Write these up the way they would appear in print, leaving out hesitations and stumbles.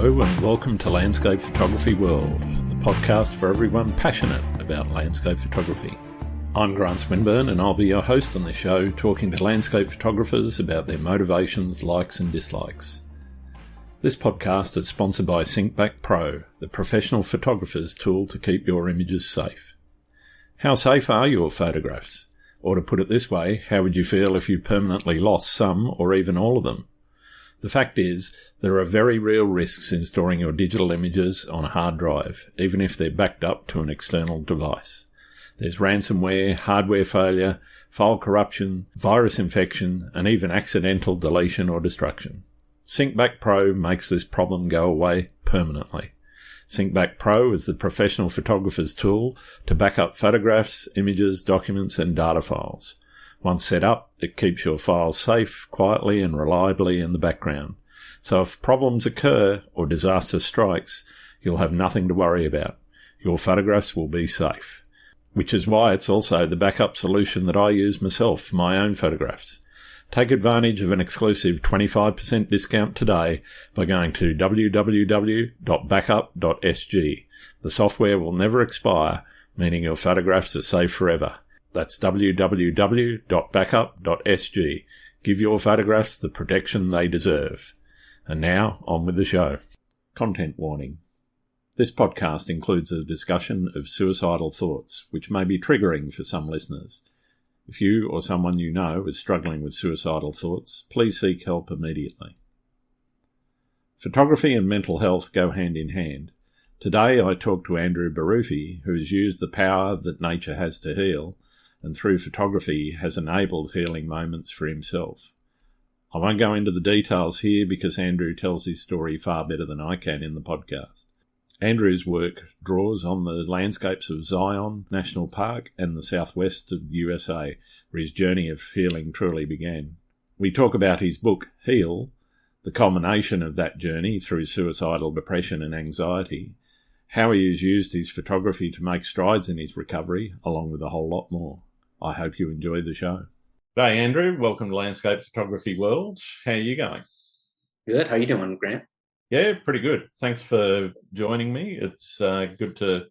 Hello and welcome to Landscape Photography World, the podcast for everyone passionate about landscape photography. I'm Grant Swinburne and I'll be your host on the show, talking to landscape photographers about their motivations, likes and dislikes. This podcast is sponsored by SyncBack Pro, the professional photographer's tool to keep your images safe. How safe are your photographs? Or to put it this way, how would you feel if you permanently lost some or even all of them? The fact is, there are very real risks in storing your digital images on a hard drive, even if they're backed up to an external device. There's ransomware, hardware failure, file corruption, virus infection, and even accidental deletion or destruction. SyncBack Pro makes this problem go away permanently. SyncBack Pro is the professional photographer's tool to back up photographs, images, documents, and data files. Once set up, it keeps your files safe, quietly and reliably in the background. So if problems occur or disaster strikes, you'll have nothing to worry about. Your photographs will be safe. Which is why it's also the backup solution that I use myself for my own photographs. Take advantage of an exclusive 25% discount today by going to www.backup.sg. The software will never expire, meaning your photographs are safe forever. That's www.backup.sg. Give your photographs the protection they deserve. And now, on with the show. Content warning. This podcast includes a discussion of suicidal thoughts, which may be triggering for some listeners. If you or someone you know is struggling with suicidal thoughts, please seek help immediately. Photography and mental health go hand in hand. Today I talk to Andrew Baruffi, who has used the power that nature has to heal, and through photography has enabled healing moments for himself. I won't go into the details here because Andrew tells his story far better than I can in the podcast. Andrew's work draws on the landscapes of Zion National Park and the southwest of the USA, where his journey of healing truly began. We talk about his book, Heal, the culmination of that journey through suicidal depression and anxiety, how he has used his photography to make strides in his recovery, along with a whole lot more. I hope you enjoy the show. Hey, Andrew. Welcome to Landscape Photography World. How are you going? Good. How are you doing, Grant? Yeah, pretty good. Thanks for joining me. It's good to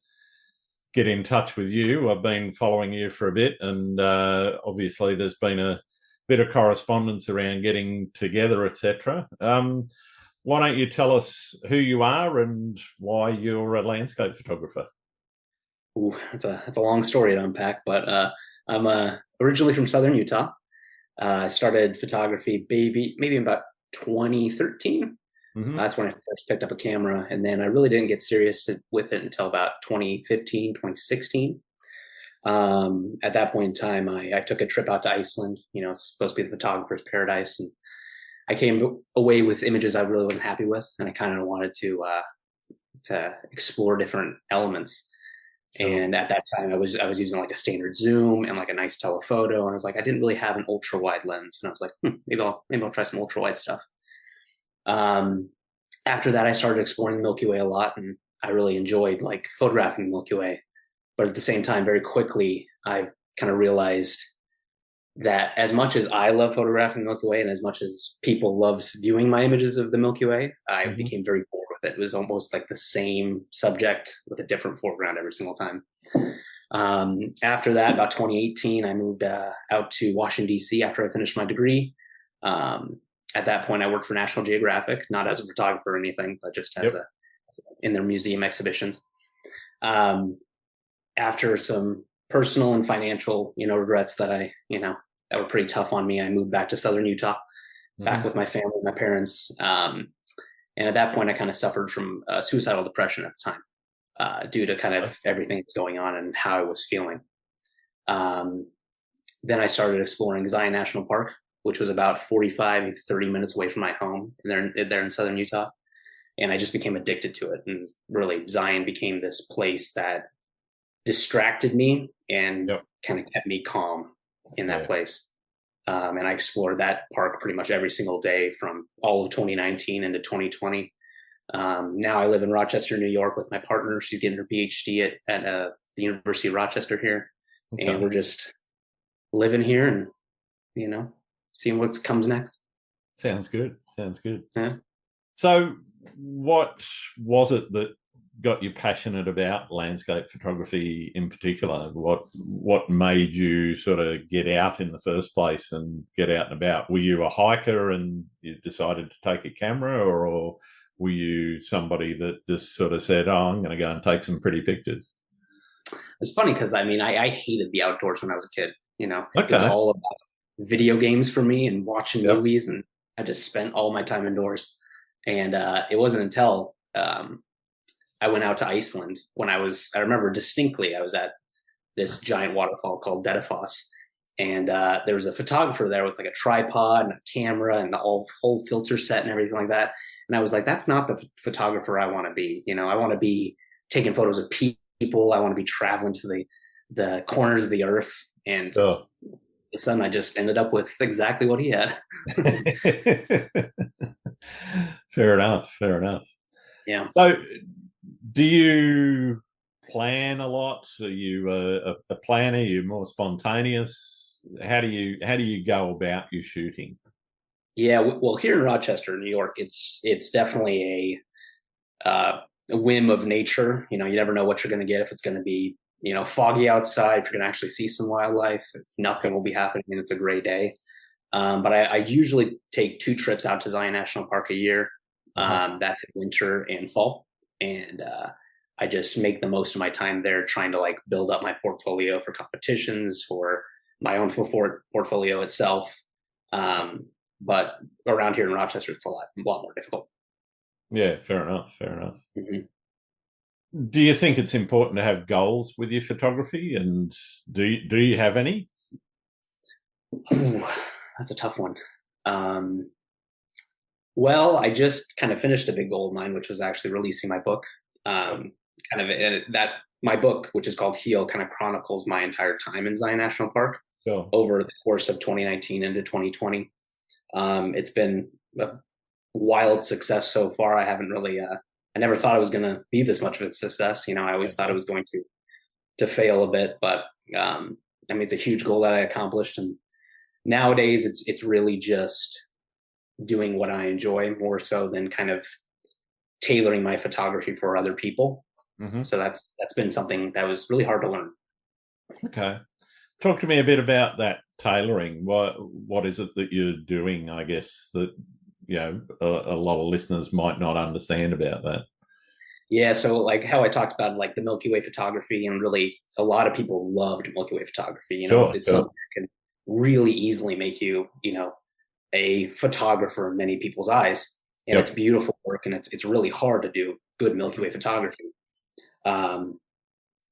get in touch with you. I've been following you for a bit, and obviously there's been a bit of correspondence around getting together, etc. Why don't you tell us who you are and why you're a landscape photographer? Ooh, it's a long story to unpack, but I'm originally from Southern Utah. I started photography maybe about 2013. Mm-hmm. That's when I first picked up a camera, and then I really didn't get serious with it until about 2015, 2016. At that point in time, I took a trip out to Iceland. You know, it's supposed to be the photographer's paradise, and I came away with images I really wasn't happy with, and I kind of wanted to explore different elements. Sure. And at that time, I was using like a standard zoom and like a nice telephoto, and I was like, I didn't really have an ultra wide lens, and I was like, maybe I'll try some ultra wide stuff. After that, I started exploring the Milky Way a lot, and I really enjoyed like photographing the Milky Way. But at the same time, very quickly, I kind of realized that as much as I love photographing the Milky Way and as much as people love viewing my images of the Milky Way, I became very bored with it. It was almost like the same subject with a different foreground every single time. After that, about 2018, I moved out to Washington, D.C. after I finished my degree. At that point, I worked for National Geographic, not as a photographer or anything, but just as in their museum exhibitions. After some personal and financial, regrets that that were pretty tough on me, I moved back to Southern Utah, back with my family, my parents. And at that point, I kind of suffered from suicidal depression at the time, due to kind of everything that's going on and how I was feeling. Then I started exploring Zion National Park, which was about 45 to 30 minutes away from my home there in Southern Utah. And I just became addicted to it. And really, Zion became this place that distracted me and kind of kept me calm in that place. And I explored that park pretty much every single day from all of 2019 into 2020. Now I live in Rochester, New York with my partner. She's getting her PhD at the University of Rochester here. Okay. And we're just living here and, seeing what comes next. Sounds good. Yeah. So what was it that got you passionate about landscape photography in particular? What made you sort of get out in the first place and get out and about? Were you a hiker and you decided to take a camera, or were you somebody that just sort of said, "Oh, I'm going to go and take some pretty pictures"? It's funny because I hated the outdoors when I was a kid. It was Okay. all about video games for me and watching Yep. movies, and I just spent all my time indoors. And it wasn't until I went out to Iceland when I remember distinctly, I was at this giant waterfall called Dettifoss. And there was a photographer there with like a tripod and a camera and the whole filter set and everything like that. And I was like, that's not the photographer I want to be. I want to be taking photos of people. I want to be traveling to the corners of the earth. And Sure. all of a sudden, I just ended up with exactly what he had. Fair enough. Fair enough. Yeah. So, do you plan a lot? Are you a planner? Are you more spontaneous? How do you go about your shooting? Yeah. Well, here in Rochester, New York, it's definitely a whim of nature. You never know what you're going to get, if it's going to be, foggy outside, if you're going to actually see some wildlife, if nothing will be happening and it's a gray day. But I usually take 2 trips out to Zion National Park a year. That's in winter and fall. And I just make the most of my time there trying to like build up my portfolio for competitions, for my own portfolio itself. But around here in Rochester, it's a lot more difficult. Yeah, fair enough. Fair enough. Mm-hmm. Do you think it's important to have goals with your photography, and do you have any? Ooh, that's a tough one. Um, well, I just kind of finished a big goal of mine, which was actually releasing my book. Kind of that my book, which is called Heal, kind of chronicles my entire time in Zion National Park Sure. over the course of 2019 into 2020. It's been a wild success so far. I haven't really, I never thought it was going to be this much of a success. I always thought it was going to fail a bit, but I mean, it's a huge goal that I accomplished, and nowadays it's really just doing what I enjoy more so than kind of tailoring my photography for other people. Mm-hmm. So that's been something that was really hard to learn. Okay. Talk to me a bit about that tailoring. What is it that you're doing? I guess that a lot of listeners might not understand about that. Yeah, so like how I talked about like the Milky Way photography, and really a lot of people loved Milky Way photography. Sure, It's sure. something that can really easily make you, a photographer in many people's eyes. And it's Yep. beautiful work, and it's really hard to do good Milky Way photography. Um,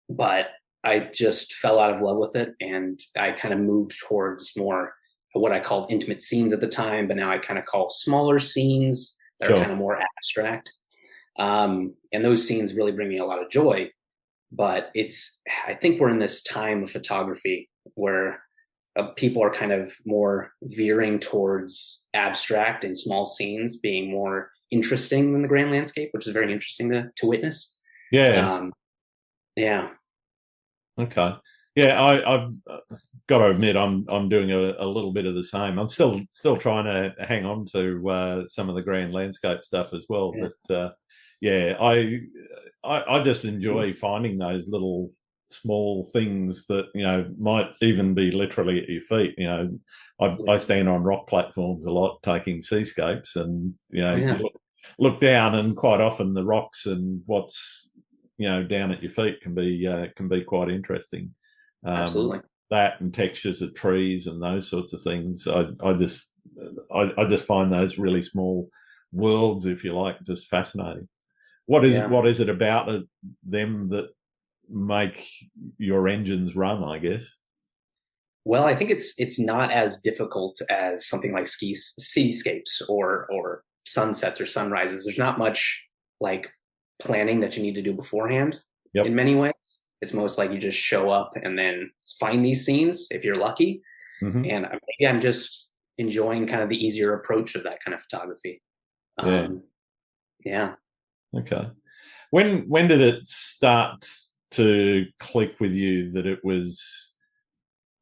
but I just fell out of love with it, and I kind of moved towards more what I called intimate scenes at the time, but now I kind of call smaller scenes that are kind Sure. of more abstract. And those scenes really bring me a lot of joy. But I think we're in this time of photography where people are kind of more veering towards abstract and small scenes being more interesting than the grand landscape, which is very interesting to witness. Yeah. Um, yeah. Okay. Yeah, I've got to admit I'm doing a little bit of the same. I'm still trying to hang on to some of the grand landscape stuff as well. Yeah. But yeah, I just enjoy finding those little small things that might even be literally at your feet. I stand on rock platforms a lot, taking seascapes, and Oh, you yeah. look down, and quite often the rocks and what's down at your feet can be quite interesting. Um, Absolutely. that and textures of trees and those sorts of things. I just find those really small worlds, if you like, just fascinating. What is Yeah. what is it about them that make your engines run, I guess? Well, I think it's not as difficult as something like seascapes or sunsets or sunrises. There's not much like planning that you need to do beforehand in Yep. many ways. It's most like you just show up and then find these scenes if you're lucky. Hmm. And maybe I'm just enjoying kind of the easier approach of that kind of photography. Yeah. Um, yeah. Okay. When did it start to click with you that it was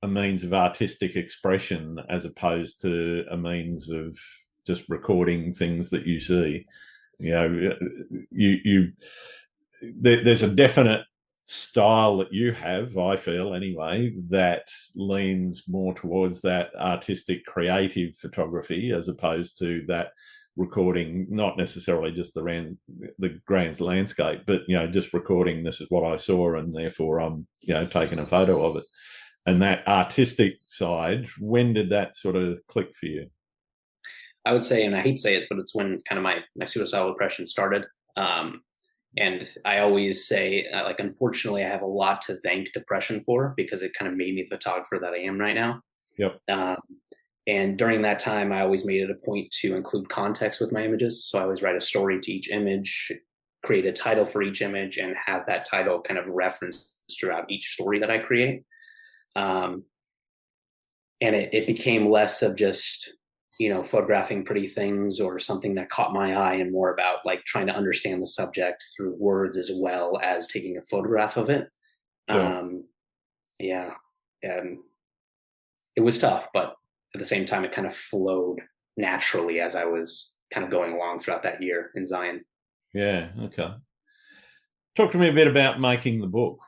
a means of artistic expression as opposed to a means of just recording things that you see? there's a definite style that you have, I feel anyway, that leans more towards that artistic, creative photography as opposed to that recording, not necessarily just the grand landscape, but just recording, this is what I saw, and therefore I'm taking a photo of it. And that artistic side, when did that sort of click for you? I would say, and I hate to say it, but it's when kind of my suicidal depression started. And I always say, unfortunately, I have a lot to thank depression for, because it kind of made me the photographer that I am right now. Yep. And during that time, I always made it a point to include context with my images. So I always write a story to each image, create a title for each image, and have that title kind of referenced throughout each story that I create. And it became less of just photographing pretty things or something that caught my eye, and more about like trying to understand the subject through words as well as taking a photograph of it. Sure. Yeah. It was tough, but at the same time, it kind of flowed naturally as I was kind of going along throughout that year in Zion. Yeah. Okay. Talk to me a bit about making the book.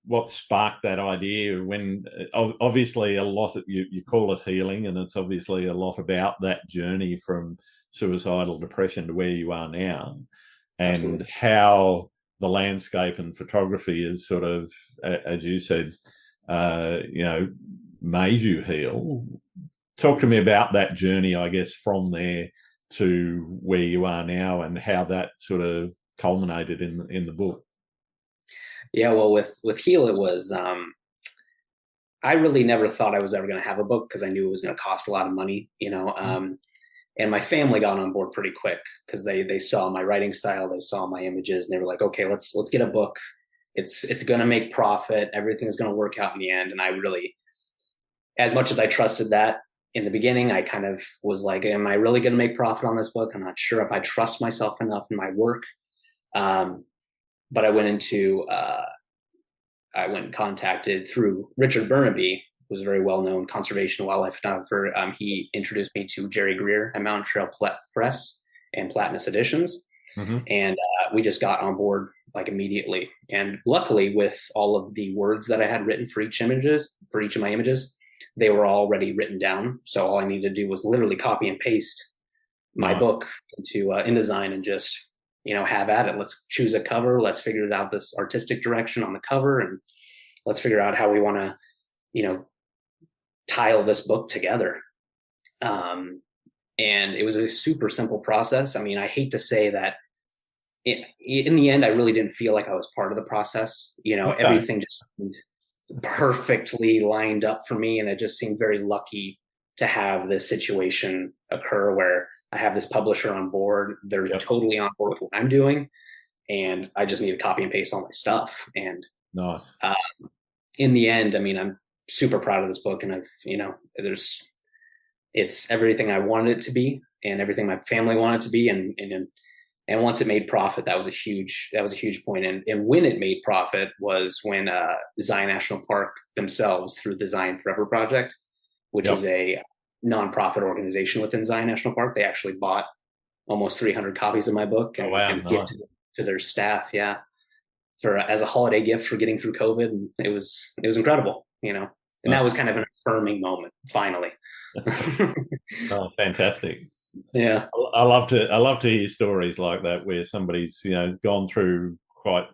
What sparked that idea? When obviously a lot of you call it healing, and it's obviously a lot about that journey from suicidal depression to where you are now, and Absolutely. How the landscape and photography is sort of, as you said, made you heal. Talk to me about that journey, I guess, from there to where you are now, and how that sort of culminated in the book. Yeah, well, with Heal, it was, I really never thought I was ever going to have a book, because I knew it was going to cost a lot of money, and my family got on board pretty quick, because they saw my writing style, they saw my images, and they were like, okay, let's get a book. It's going to make profit. Everything's going to work out in the end. And I really, as much as I trusted that in the beginning, I kind of was like, am I really going to make profit on this book? I'm not sure if I trust myself enough in my work. But I went and contacted through Richard Burnaby, who's a very well-known conservation wildlife photographer. He introduced me to Jerry Greer at Mountain Trail Press and Platinus Editions. Mm-hmm. And we just got on board like immediately. And luckily, with all of the words that I had written for each of my images, they were already written down. So all I needed to do was literally copy and paste my book into InDesign and just have at it. Let's choose a cover. Let's figure out this artistic direction on the cover, and let's figure out how we want to, tile this book together. And it was a super simple process. I mean, I hate to say that in the end, I really didn't feel like I was part of the process. Okay. Everything just perfectly lined up for me. And it just seemed very lucky to have this situation occur where I have this publisher on board. They're totally on board with what I'm doing, and I just need to copy and paste all my stuff. And nice. In the end, I mean, I'm super proud of this book, and it's everything I wanted it to be, and everything my family wanted it to be. And once it made profit, that was a huge point. And when it made profit was when Zion National Park themselves, through the Zion Forever Project, which is a nonprofit organization within Zion National Park, they actually bought almost 300 copies of my book and gifted it to their staff. Yeah. As a holiday gift for getting through COVID. And it was incredible, and that was kind of an affirming moment, finally. Oh, fantastic. Yeah. I love to hear stories like that, where somebody's, gone through quite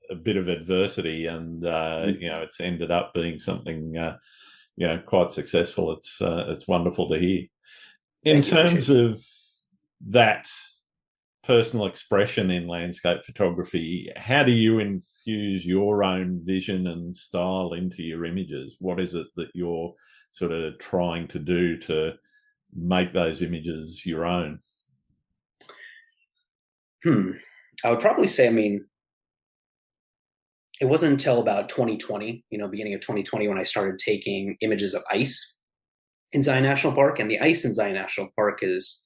a bit of adversity, and, it's ended up being something, quite successful. It's wonderful to hear. In terms of that personal expression in landscape photography, how do you infuse your own vision and style into your images? What is it that you're sort of trying to do to make those images your own? I would probably say, it wasn't until about 2020, beginning of 2020, when I started taking images of ice in Zion National Park. And the ice in Zion National Park is,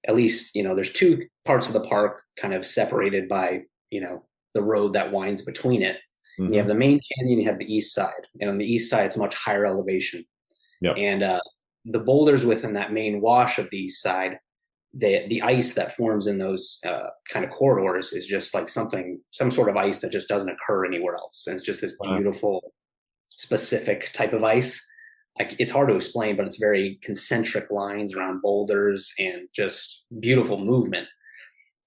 at least, there's two parts of the park kind of separated by, the road that winds between it. Mm-hmm. And you have the main canyon, you have the east side. And on the east side, it's much higher elevation. Yep. And the boulders within that main wash of the east side, the ice that forms in those kind of corridors is just like some sort of ice that just doesn't occur anywhere else. And it's just this beautiful, specific type of ice. It's hard to explain, but it's very concentric lines around boulders and just beautiful movement.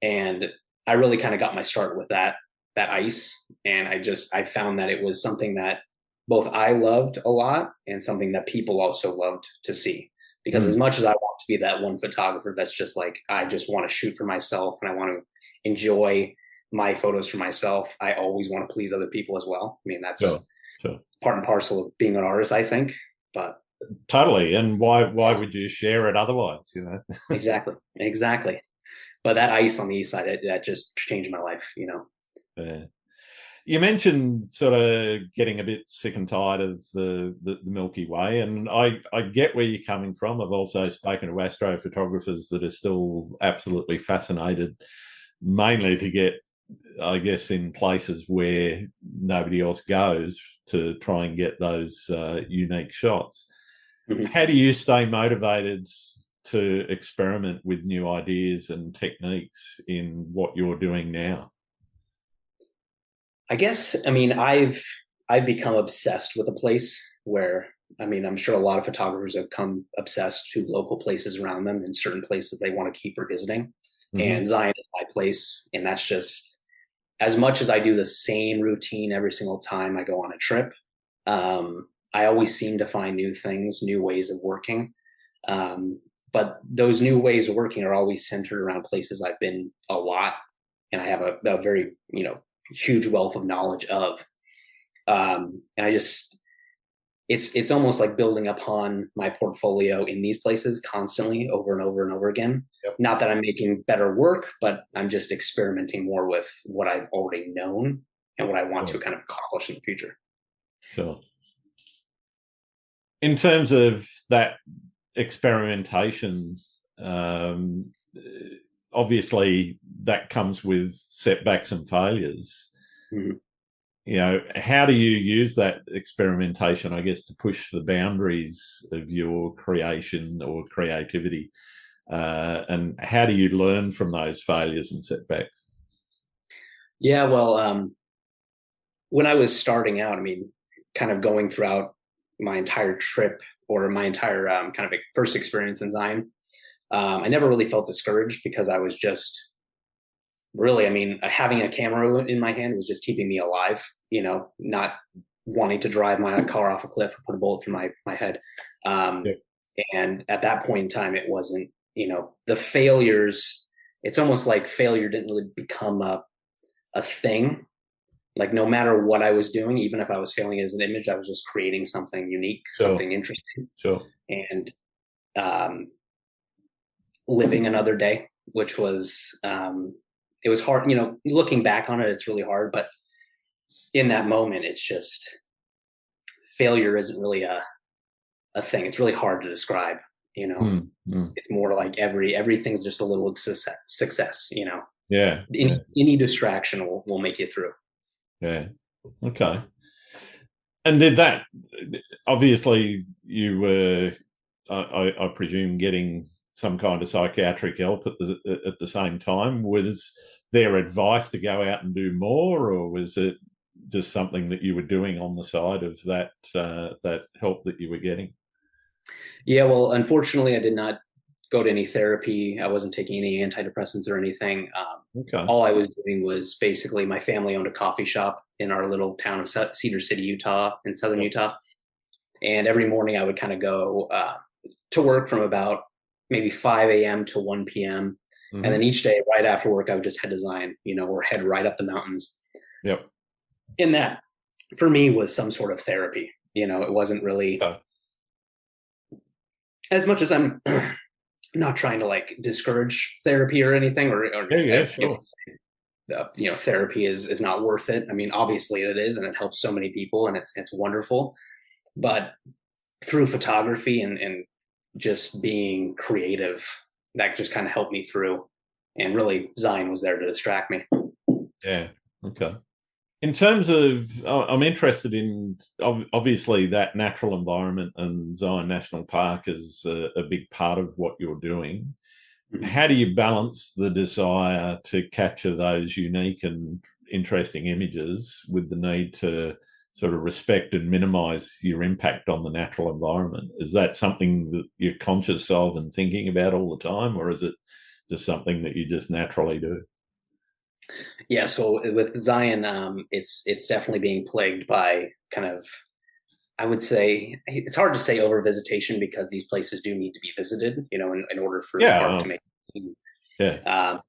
And I really kind of got my start with that ice. And I found that it was something that both I loved a lot and something that people also loved to see. Because as much as I want to be that one photographer that's just like, I just want to shoot for myself and I want to enjoy my photos for myself, I always want to please other people as well. I mean, that's part and parcel of being an artist, I think. But totally. And why would you share it otherwise, you know? Exactly. But that ice on the east side, that just changed my life, you know. Yeah. You mentioned sort of getting a bit sick and tired of the Milky Way, and I get where you're coming from. I've also spoken to astrophotographers that are still absolutely fascinated, mainly to get, I guess, in places where nobody else goes to try and get those unique shots. Mm-hmm. How do you stay motivated to experiment with new ideas and techniques in what you're doing now? I guess, I mean, I've become obsessed with a place where, I mean, I'm sure a lot of photographers have come obsessed to local places around them and certain places that they want to keep revisiting. Mm-hmm. And Zion is my place. And that's just, as much as I do the same routine every single time I go on a trip, I always seem to find new things, new ways of working. But those new ways of working are always centered around places I've been a lot. And I have a very, you know, huge wealth of knowledge of. And I just, it's almost like building upon my portfolio in these places constantly over and over and over again. Yep. Not that I'm making better work, but I'm just experimenting more with what I've already known and what I want to kind of accomplish in the future. Sure. In terms of that experimentation, obviously that comes with setbacks and failures. Mm-hmm. You know, how do you use that experimentation, I guess, to push the boundaries of your creation or creativity? And how do you learn from those failures and setbacks? Yeah, well, when I was starting out, I mean, kind of going throughout my entire trip or my entire kind of first experience in Zion, I never really felt discouraged because I was just really, I mean, having a camera in my hand was just keeping me alive, you know, not wanting to drive my car off a cliff or put a bullet through my head. And at that point in time, it wasn't, you know, the failures, it's almost like failure didn't really become a thing. Like no matter what I was doing, even if I was failing as an image, I was just creating something unique, something interesting. And living another day, which was, it was hard, you know, looking back on it, it's really hard, but in that moment, it's just, failure isn't really a thing. It's really hard to describe, you know. It's more like everything's just a little success, you know. Yeah. Any distraction will make you through. Yeah. Okay. And did that, obviously you were, I presume, getting some kind of psychiatric help at the same time. Was there advice to go out and do more, or was it just something that you were doing on the side of that help that you were getting? Yeah, well, unfortunately, I did not go to any therapy. I wasn't taking any antidepressants or anything. All I was doing was basically, my family owned a coffee shop in our little town of Cedar City, Utah, in southern Utah. And every morning I would kind of go to work from about maybe 5 a.m. to 1 p.m. Mm-hmm. And then each day right after work, I would just head to Zion, you know, or head right up the mountains. Yep. And that for me was some sort of therapy. You know, it wasn't really as much as I'm not trying to like discourage therapy or anything, or sure. You know, therapy is not worth it. I mean, obviously it is, and it helps so many people, and it's wonderful. But through photography and just being creative, that just kind of helped me through. And really, Zion was there to distract me. Yeah. Okay. In terms of, I'm interested in, obviously, that natural environment, and Zion National Park is a big part of what you're doing. how do you balance the desire to capture those unique and interesting images with the need to sort of respect and minimize your impact on the natural environment? Is that something that you're conscious of and thinking about all the time, or is it just something that you just naturally do? Yeah, so with Zion, it's definitely being plagued by kind of, I would say, it's hard to say over visitation because these places do need to be visited, in order for the park Yeah, to make. yeah,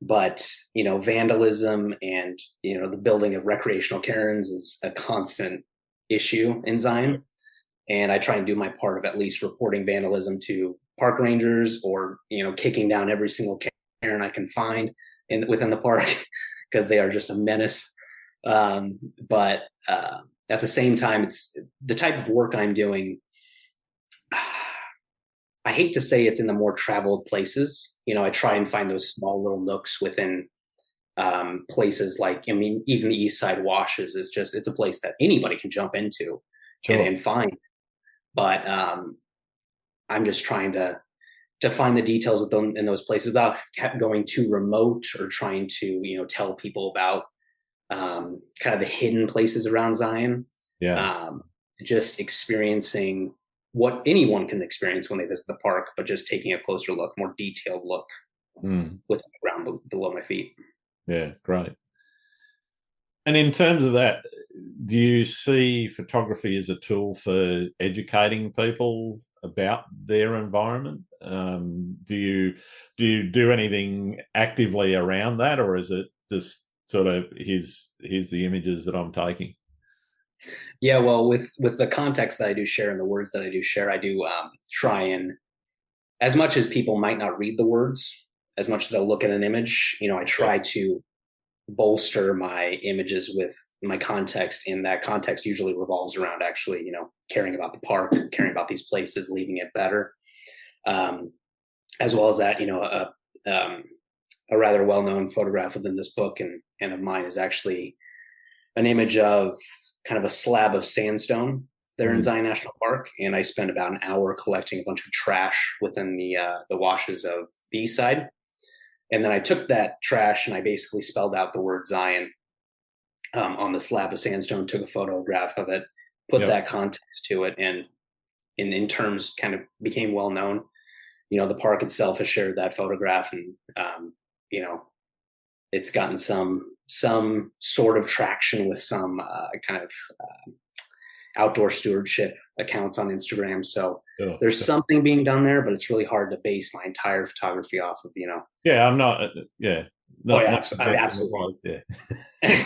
But vandalism and the building of recreational cairns is a constant issue in Zion, and I try and do my part of at least reporting vandalism to park rangers, or kicking down every single cairn I can find within the park because they are just a menace. But at the same time, it's the type of work I'm doing. I hate to say it's in the more traveled places. I try and find those small little nooks within places like, even the East Side Washes is it's a place that anybody can jump into sure. and find. But I'm just trying to find the details with them in those places without going too remote, or trying to, tell people about kind of the hidden places around Zion. Yeah. Just experiencing what anyone can experience when they visit the park, but just taking a closer look, more detailed look with the ground below my feet. Yeah, great. And in terms of that, do you see photography as a tool for educating people about their environment? Do you do anything actively around that, or is it just sort of here's the images that I'm taking? Yeah, well, with the context that I do share and the words that I do share, I do try and, as much as people might not read the words, as much as they'll look at an image, I try to bolster my images with my context, and that context usually revolves around actually, caring about the park, caring about these places, leaving it better. As well as that, a rather well-known photograph within this book and of mine is actually an image of kind of a slab of sandstone there in Zion National Park, and I spent about an hour collecting a bunch of trash within the washes of the east side. And then I took that trash and I basically spelled out the word Zion on the slab of sandstone, took a photograph of it, put that context to it, and in terms kind of became well known. The park itself has shared that photograph, and it's gotten some sort of traction with some kind of outdoor stewardship accounts on Instagram. So there's something being done there, but it's really hard to base my entire photography off of, Yeah, I'm not. Yeah. Not absolutely. Yeah.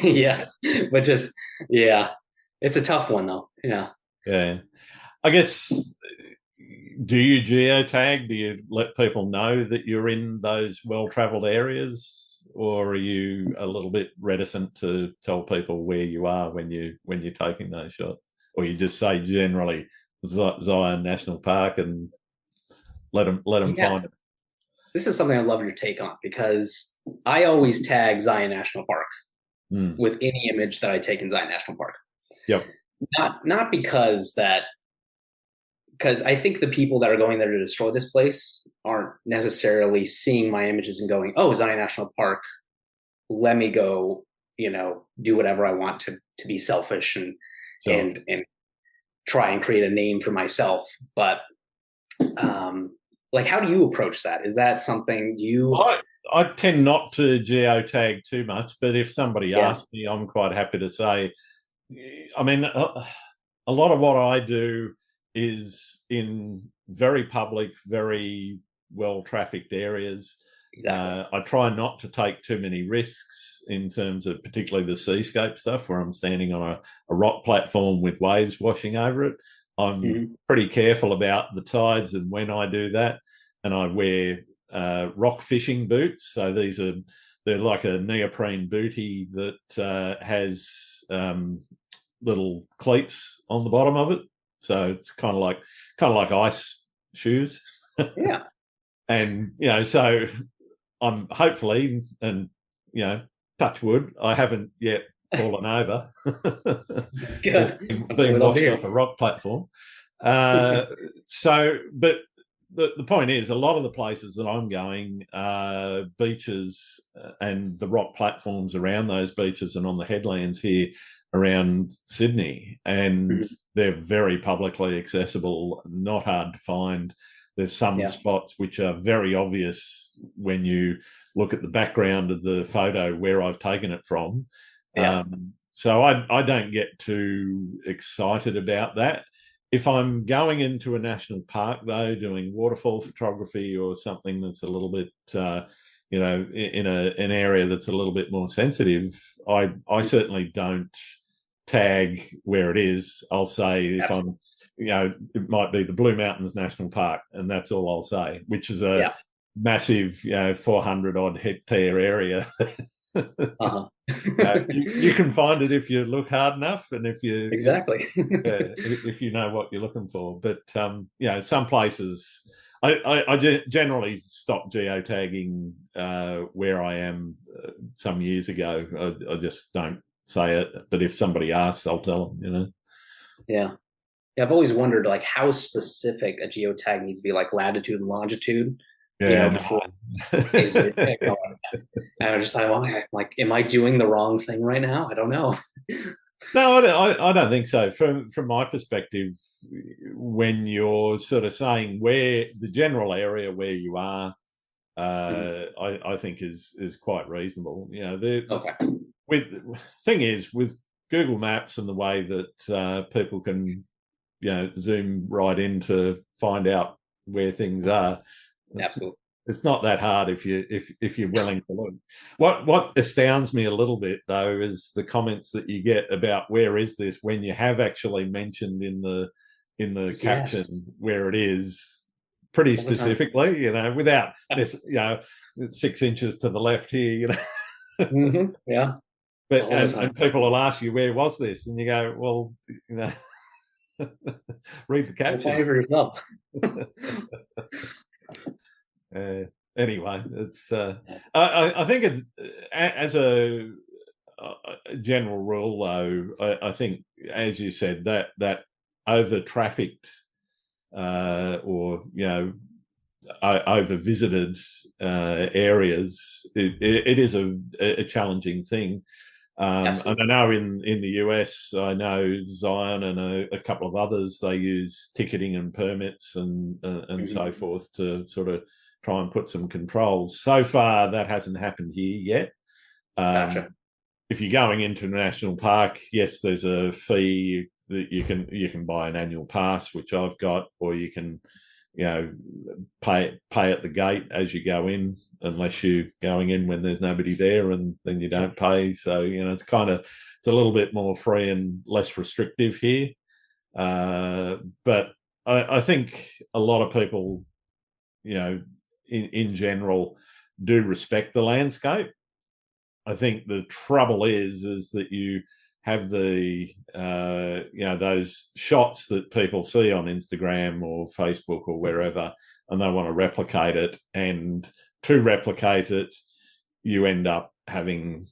Yeah. But it's a tough one though. Yeah. Yeah. I guess, do you geotag? Do you let people know that you're in those well-traveled areas, or are you a little bit reticent to tell people where you are when you're taking those shots, or you just say generally Zion National Park and let them find it? This is something I'd love your take on, because I always tag Zion National Park with any image that I take in Zion National Park. Yep. Not because I think the people that are going there to destroy this place aren't necessarily seeing my images and going, "Oh, Zion National Park, let me go, do whatever I want to be selfish and try and create a name for myself." But how do you approach that? Is that something I tend not to geotag too much, but if somebody asks me, I'm quite happy to say. I mean, a lot of what I do is in very public, very well-trafficked areas. Exactly. I try not to take too many risks in terms of particularly the seascape stuff, where I'm standing on a rock platform with waves washing over it. I'm pretty careful about the tides and when I do that, and I wear rock fishing boots. So they're like a neoprene bootie that has little cleats on the bottom of it. So it's kind of like ice shoes. Yeah. And so I'm hopefully, and touch wood, I haven't yet fallen over. That's good. Being washed off a rock platform. But the point is, a lot of the places that I'm going are beaches and the rock platforms around those beaches and on the headlands here around Sydney, and Mhm. they're very publicly accessible, not hard to find. There's some Yeah. spots which are very obvious when you look at the background of the photo where I've taken it from. Yeah. So I don't get too excited about that. If I'm going into a national park, though, doing waterfall photography or something that's a little bit, in an area that's a little bit more sensitive, I certainly don't tag where it is. I'll say if Yeah. I'm, it might be the Blue Mountains National Park, and that's all I'll say, which is a Yeah. massive, 400 odd hectare area. Uh-huh. You can find it if you look hard enough, and Exactly. if you know what you're looking for. But some places I generally stopped geotagging where I am some years ago. I just don't say it. But if somebody asks, I'll tell them. Yeah. Yeah, I've always wondered like how specific a geotag needs to be, like latitude and longitude, Yeah, before no. is it, and I just I'm like, am I doing the wrong thing right now? I don't know. No, I don't think so. From my perspective, when you're sort of saying where the general area where you are, Mhm. I think is quite reasonable. Okay. With thing is with Google Maps and the way that people can zoom right in to find out where things are. It's, Absolutely. it's not that hard if you're willing to look. What astounds me a little bit though is the comments that you get about where is this when you have actually mentioned in the Yes. caption where it is pretty All the time. specifically, without this, 6 inches to the left here, Yeah. but All the and time. people will ask you where was this, and you go, well, read the Well, caption. find it for yourself. Uh, anyway, it's I think as a general rule, though, I think, as you said, that over trafficked or over visited areas, it is a challenging thing. And I Absolutely. know in the US, I know Zion and a couple of others, they use ticketing and permits and Mhm. so forth to sort of try and put some controls. So far, that hasn't happened here yet. Um, Gotcha. if you're going into a national park, yes, there's a fee that you can buy an annual pass, which I've got, or you can pay at the gate as you go in, unless you're going in when there's nobody there, and then you don't pay. So it's a little bit more free and less restrictive here. But I think a lot of people, in general, do respect the landscape. I think the trouble is that you have those shots that people see on Instagram or Facebook or wherever, and they want to replicate it. And to replicate it, you end up having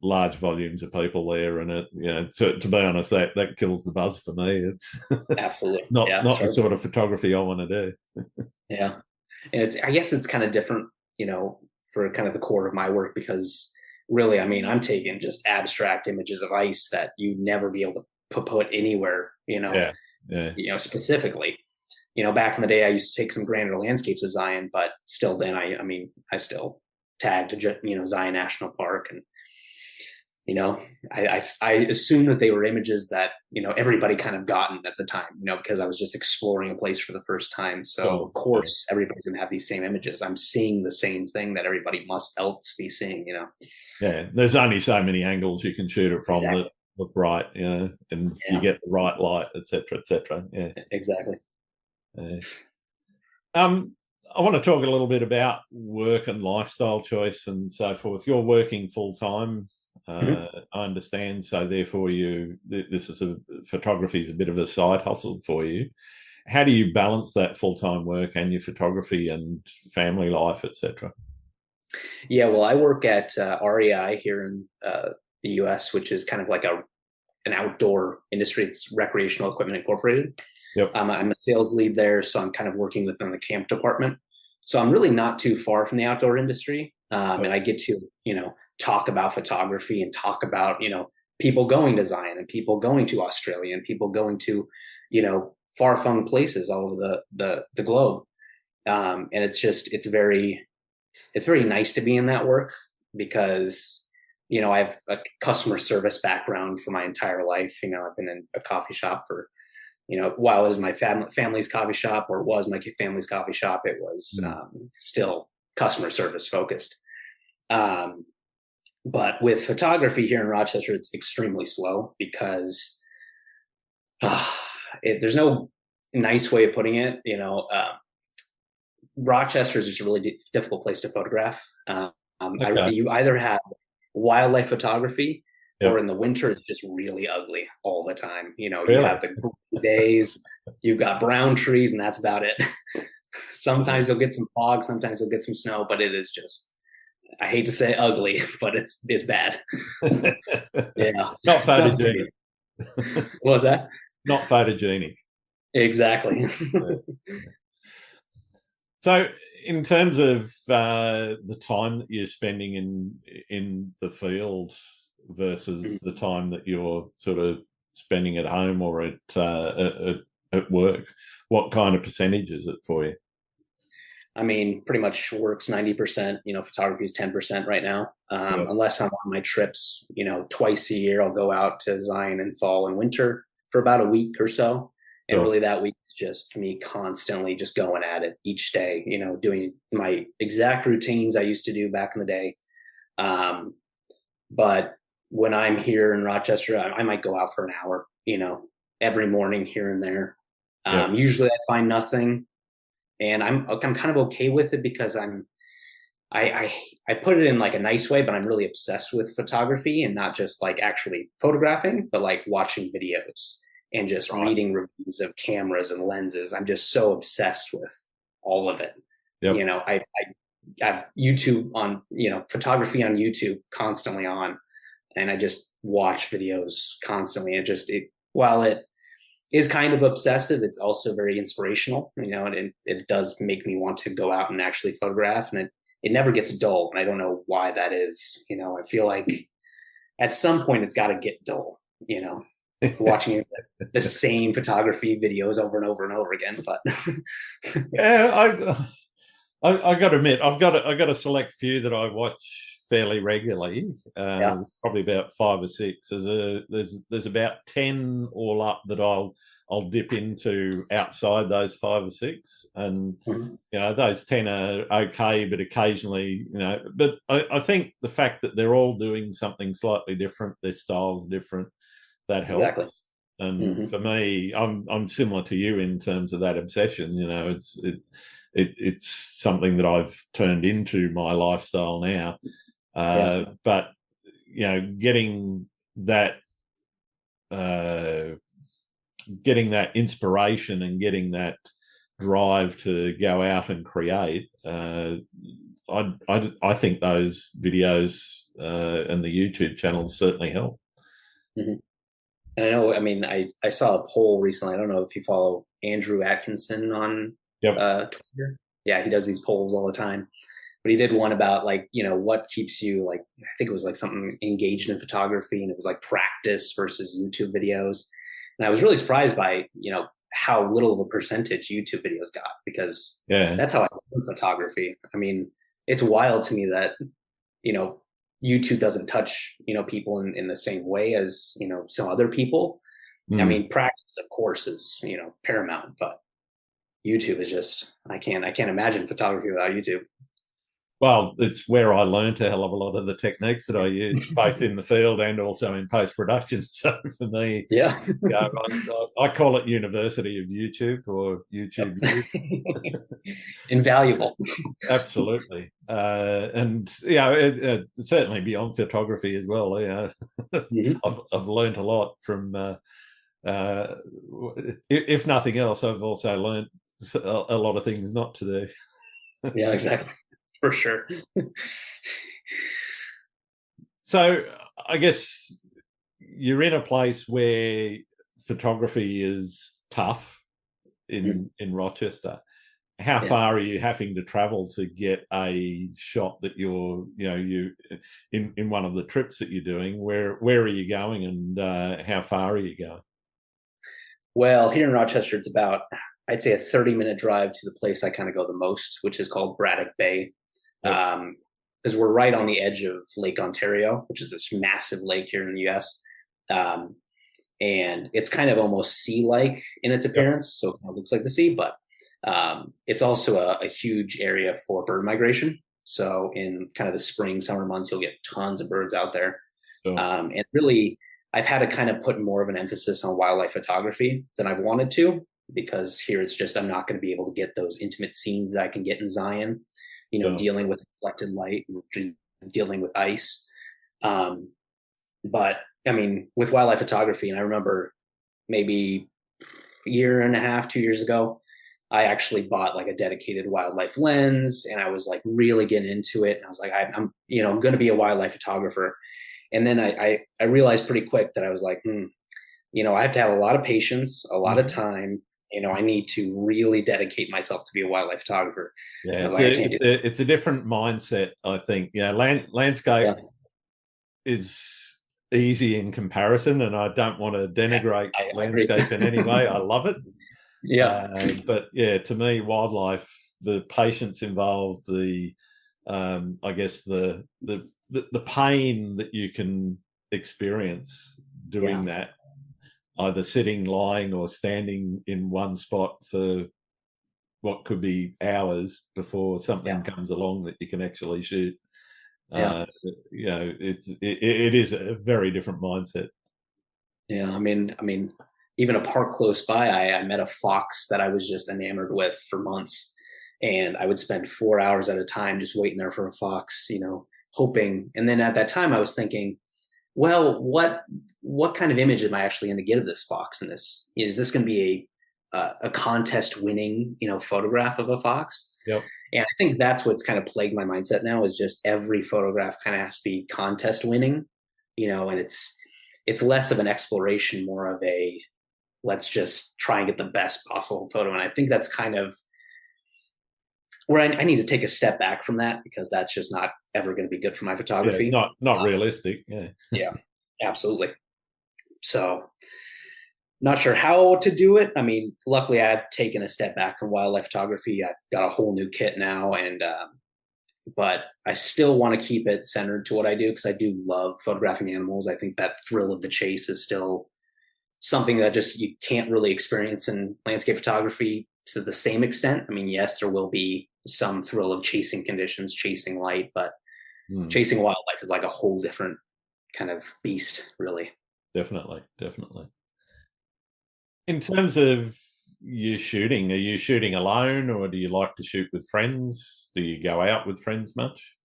large volumes of people there, and to be honest, that kills the buzz for me. It's, it's Absolutely. not Yeah. not the Sure. sort of photography I want to do. Yeah. And I guess it's kind of different, for kind of the core of my work, because really, I mean, I'm taking just abstract images of ice that you never be able to put anywhere, Yeah, yeah, specifically. Back in the day, I used to take some grander landscapes of Zion, but still, then I still tagged, Zion National Park, and I assumed that they were images that everybody kind of gotten at the time, because I was just exploring a place for the first time. So sure, of sure. course everybody's gonna have these same images. I'm seeing the same thing that everybody must else be seeing. Yeah, there's only so many angles you can shoot it from that Exactly. look right, and you Yeah. get the right light, etc., etc. Yeah. Exactly. Uh, um, I want to talk a little bit about work and lifestyle choice and so forth. You're working full time, Mhm. I understand. So therefore, this is photography is a bit of a side hustle for you. How do you balance that full time work and your photography and family life, etc.? Yeah. Well, I work at REI here in the U.S., which is kind of like an outdoor industry. It's Recreational Equipment Incorporated. Yep. I'm a sales lead there, so I'm kind of working within the camp department. So I'm really not too far from the outdoor industry, and I get to talk about photography and talk about people going to Zion and people going to Australia and people going to far-flung places all over the globe, and it's very nice to be in that work because I have a customer service background for my entire life. I've been in a coffee shop for while it was my family's coffee shop, or it was my family's coffee shop, it was still customer service focused. But with photography here in Rochester, it's extremely slow because there's no nice way of putting it. Rochester is just a really difficult place to photograph. Okay. You either have wildlife photography, Yep. or in the winter it's just really ugly all the time. Really? You have the days, you've got brown trees, and that's about it. Sometimes you'll get some fog, sometimes you'll get some snow, but it is just, I hate to say ugly, but it's bad. Yeah. Not photogenic. What was that? Not photogenic. Exactly. So in terms of the time that you're spending in the field versus the time that you're sort of spending at home or at work, what kind of percentage is it for you? I mean, pretty much work's 90%, photography is 10% right now. Unless I'm on my trips, twice a year, I'll go out to Zion in fall and winter for about a week or so. And really that week is just me constantly just going at it each day, doing my exact routines I used to do back in the day. But when I'm here in Rochester, I might go out for an hour, every morning here and there. Usually I find nothing, and I'm kind of okay with it because I put it in like a nice way, but I'm really obsessed with photography, and not just like actually photographing, but like watching videos and just reading reviews of cameras and lenses. I'm just so obsessed with all of it. I have YouTube on, photography on YouTube constantly on, and I just watch videos constantly. While it is kind of obsessive, it's also very inspirational, and it does make me want to go out and actually photograph, and it never gets dull. And I don't know why that is. I feel like at some point it's got to get dull, watching the same photography videos over and over and over again. But yeah, I got to admit, I've got a select few that I watch fairly regularly. Probably about 5 or 6. There's about 10 all up that I'll dip into outside those 5 or 6, and those 10 are okay, but occasionally, But I think the fact that they're all doing something slightly different, their styles are different, that helps. Exactly. And for me, I'm similar to you in terms of that obsession. It's something that I've turned into my lifestyle now. But getting that inspiration and getting that drive to go out and create, I think those videos and the YouTube channels certainly help. And I know, I saw a poll recently. I don't know if you follow Andrew Atkinson on Twitter. Yeah, he does these polls all the time. But he did one about what keeps you, I think it was like something engaged in photography, and it was like practice versus YouTube videos. And I was really surprised by, how little of a percentage YouTube videos got, because that's how I learned photography. It's wild to me that, YouTube doesn't touch, people in the same way as, some other people. Practice, of course, is, paramount, but YouTube is just, I can't imagine photography without YouTube. Well, it's where I learned a hell of a lot of the techniques that I use, both in the field and also in post-production. So for me, I call it University of YouTube, or YouTube. Invaluable. Absolutely. And, certainly beyond photography as well. I've learned a lot from, if nothing else, I've also learned a lot of things not to do. Yeah, exactly. For sure. So I guess you're in a place where photography is tough. in Rochester. How far are you having to travel to get a shot that you in one of the trips that you're doing? Where are you going, and how far are you going? Well, here in Rochester, it's about, I'd say, a 30-minute drive to the place I kind of go the most, which is called Braddock Bay. Yep. Because we're right on the edge of Lake Ontario, which is this massive lake here in the US. Um, and it's kind of almost sea-like in its appearance, so it kind of looks like the sea, but it's also a huge area for bird migration. So in kind of the spring, summer months, you'll get tons of birds out there. Sure. And really, I've had to kind of put more of an emphasis on wildlife photography than I've wanted to, because here it's just, I'm not going to be able to get those intimate scenes that I can get in Zion, Sure. dealing with reflected light and dealing with ice. But I mean, with wildlife photography, and I remember maybe a year and a half, 2 years ago, I actually bought like a dedicated wildlife lens, and I was like really getting into it. And I was like, I'm going to be a wildlife photographer. And then I realized pretty quick that I was like, I have to have a lot of patience, a lot of time. I need to really dedicate myself to be a wildlife photographer. Yeah, it's a different mindset, I think. Landscape is easy in comparison, and I don't want to denigrate landscape in any way. I love it. But to me, wildlife, the patience involved, I guess the pain that you can experience doing that, either sitting, lying, or standing in one spot for what could be hours before something comes along that you can actually shoot. It is a very different mindset. Yeah, I mean, even a park close by, I met a fox that I was just enamored with for months, and I would spend 4 hours at a time just waiting there for a fox, hoping. And then at that time, I was thinking, well, what kind of image am I actually going to get of this fox? And is this going to be a contest winning, photograph of a fox? Yep. And I think that's what's kind of plagued my mindset now, is just every photograph kind of has to be contest winning, and it's less of an exploration, more of a, let's just try and get the best possible photo. And I think that's kind of where I need to take a step back from that, because that's just not ever going to be good for my photography. It's not realistic. Yeah, absolutely. So not sure how to do it. I mean, luckily I've taken a step back from wildlife photography. I've got a whole new kit now, but I still want to keep it centered to what I do, because I do love photographing animals. I think that thrill of the chase is still something that just you can't really experience in landscape photography to the same extent. I mean, yes, there will be some thrill of chasing conditions, chasing light, but chasing wildlife is like a whole different kind of beast, really. Definitely. In terms of you shooting, are you shooting alone, or do you like to shoot with friends? Do you go out with friends much?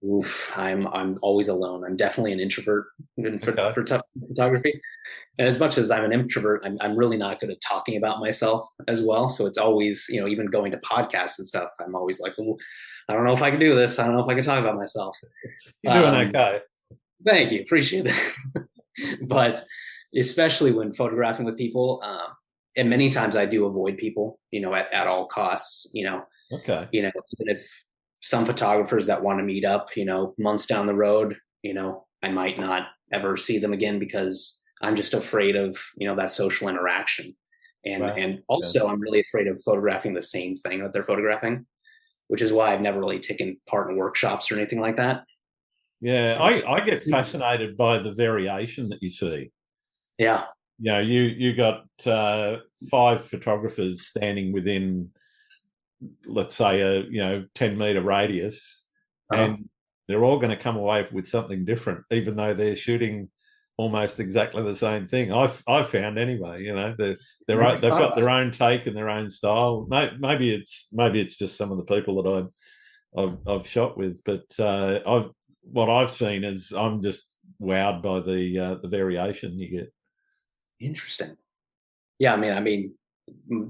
Oof, I'm always alone. I'm definitely an introvert for photography. And as much as I'm an introvert, I'm really not good at talking about myself as well. So it's always, even going to podcasts and stuff, I'm always like, well, I don't know if I can do this. I don't know if I can talk about myself. You're doing okay. Thank you. Appreciate it. But especially when photographing with people, and many times I do avoid people, at all costs, Okay. Even if some photographers that want to meet up, months down the road, I might not ever see them again, because I'm just afraid of, that social interaction. And also I'm really afraid of photographing the same thing that they're photographing, which is why I've never really taken part in workshops or anything like that. Yeah, I get fascinated by the variation that you see. Yeah. You got 5 photographers standing within, let's say, a 10-meter radius, and they're all going to come away with something different, even though they're shooting almost exactly the same thing. I've found anyway. They've got their own take and their own style. Maybe it's just some of the people that I've shot with, but what I've seen is I'm just wowed by the variation you get. Interesting. Yeah, I mean,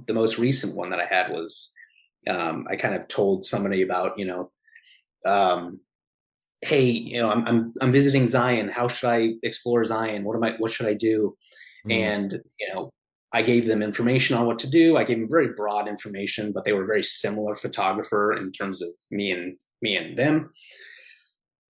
the most recent one that I had was, I kind of told somebody about, hey, I'm visiting Zion. How should I explore Zion? What should I do? And I gave them information on what to do. I gave them very broad information, but they were very similar photographer in terms of me and them.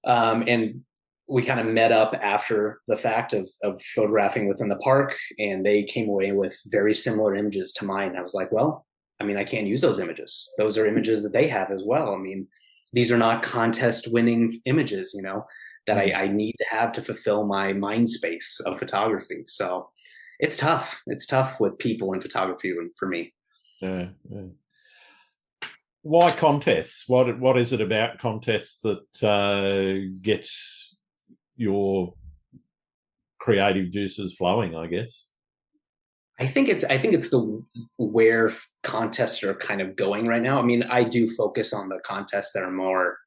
And we kind of met up after the fact of photographing within the park, and they came away with very similar images to mine. I was like, well, I mean, I can't use those images. Those are images that they have as well. I mean, these are not contest winning images, you know, that I need to have to fulfill my mind space of photography. So it's tough. It's tough with people in photography for me. Yeah. Why contests? What is it about contests that gets your creative juices flowing, I guess? I think it's the where contests are kind of going right now. I mean, I do focus on the contests that are more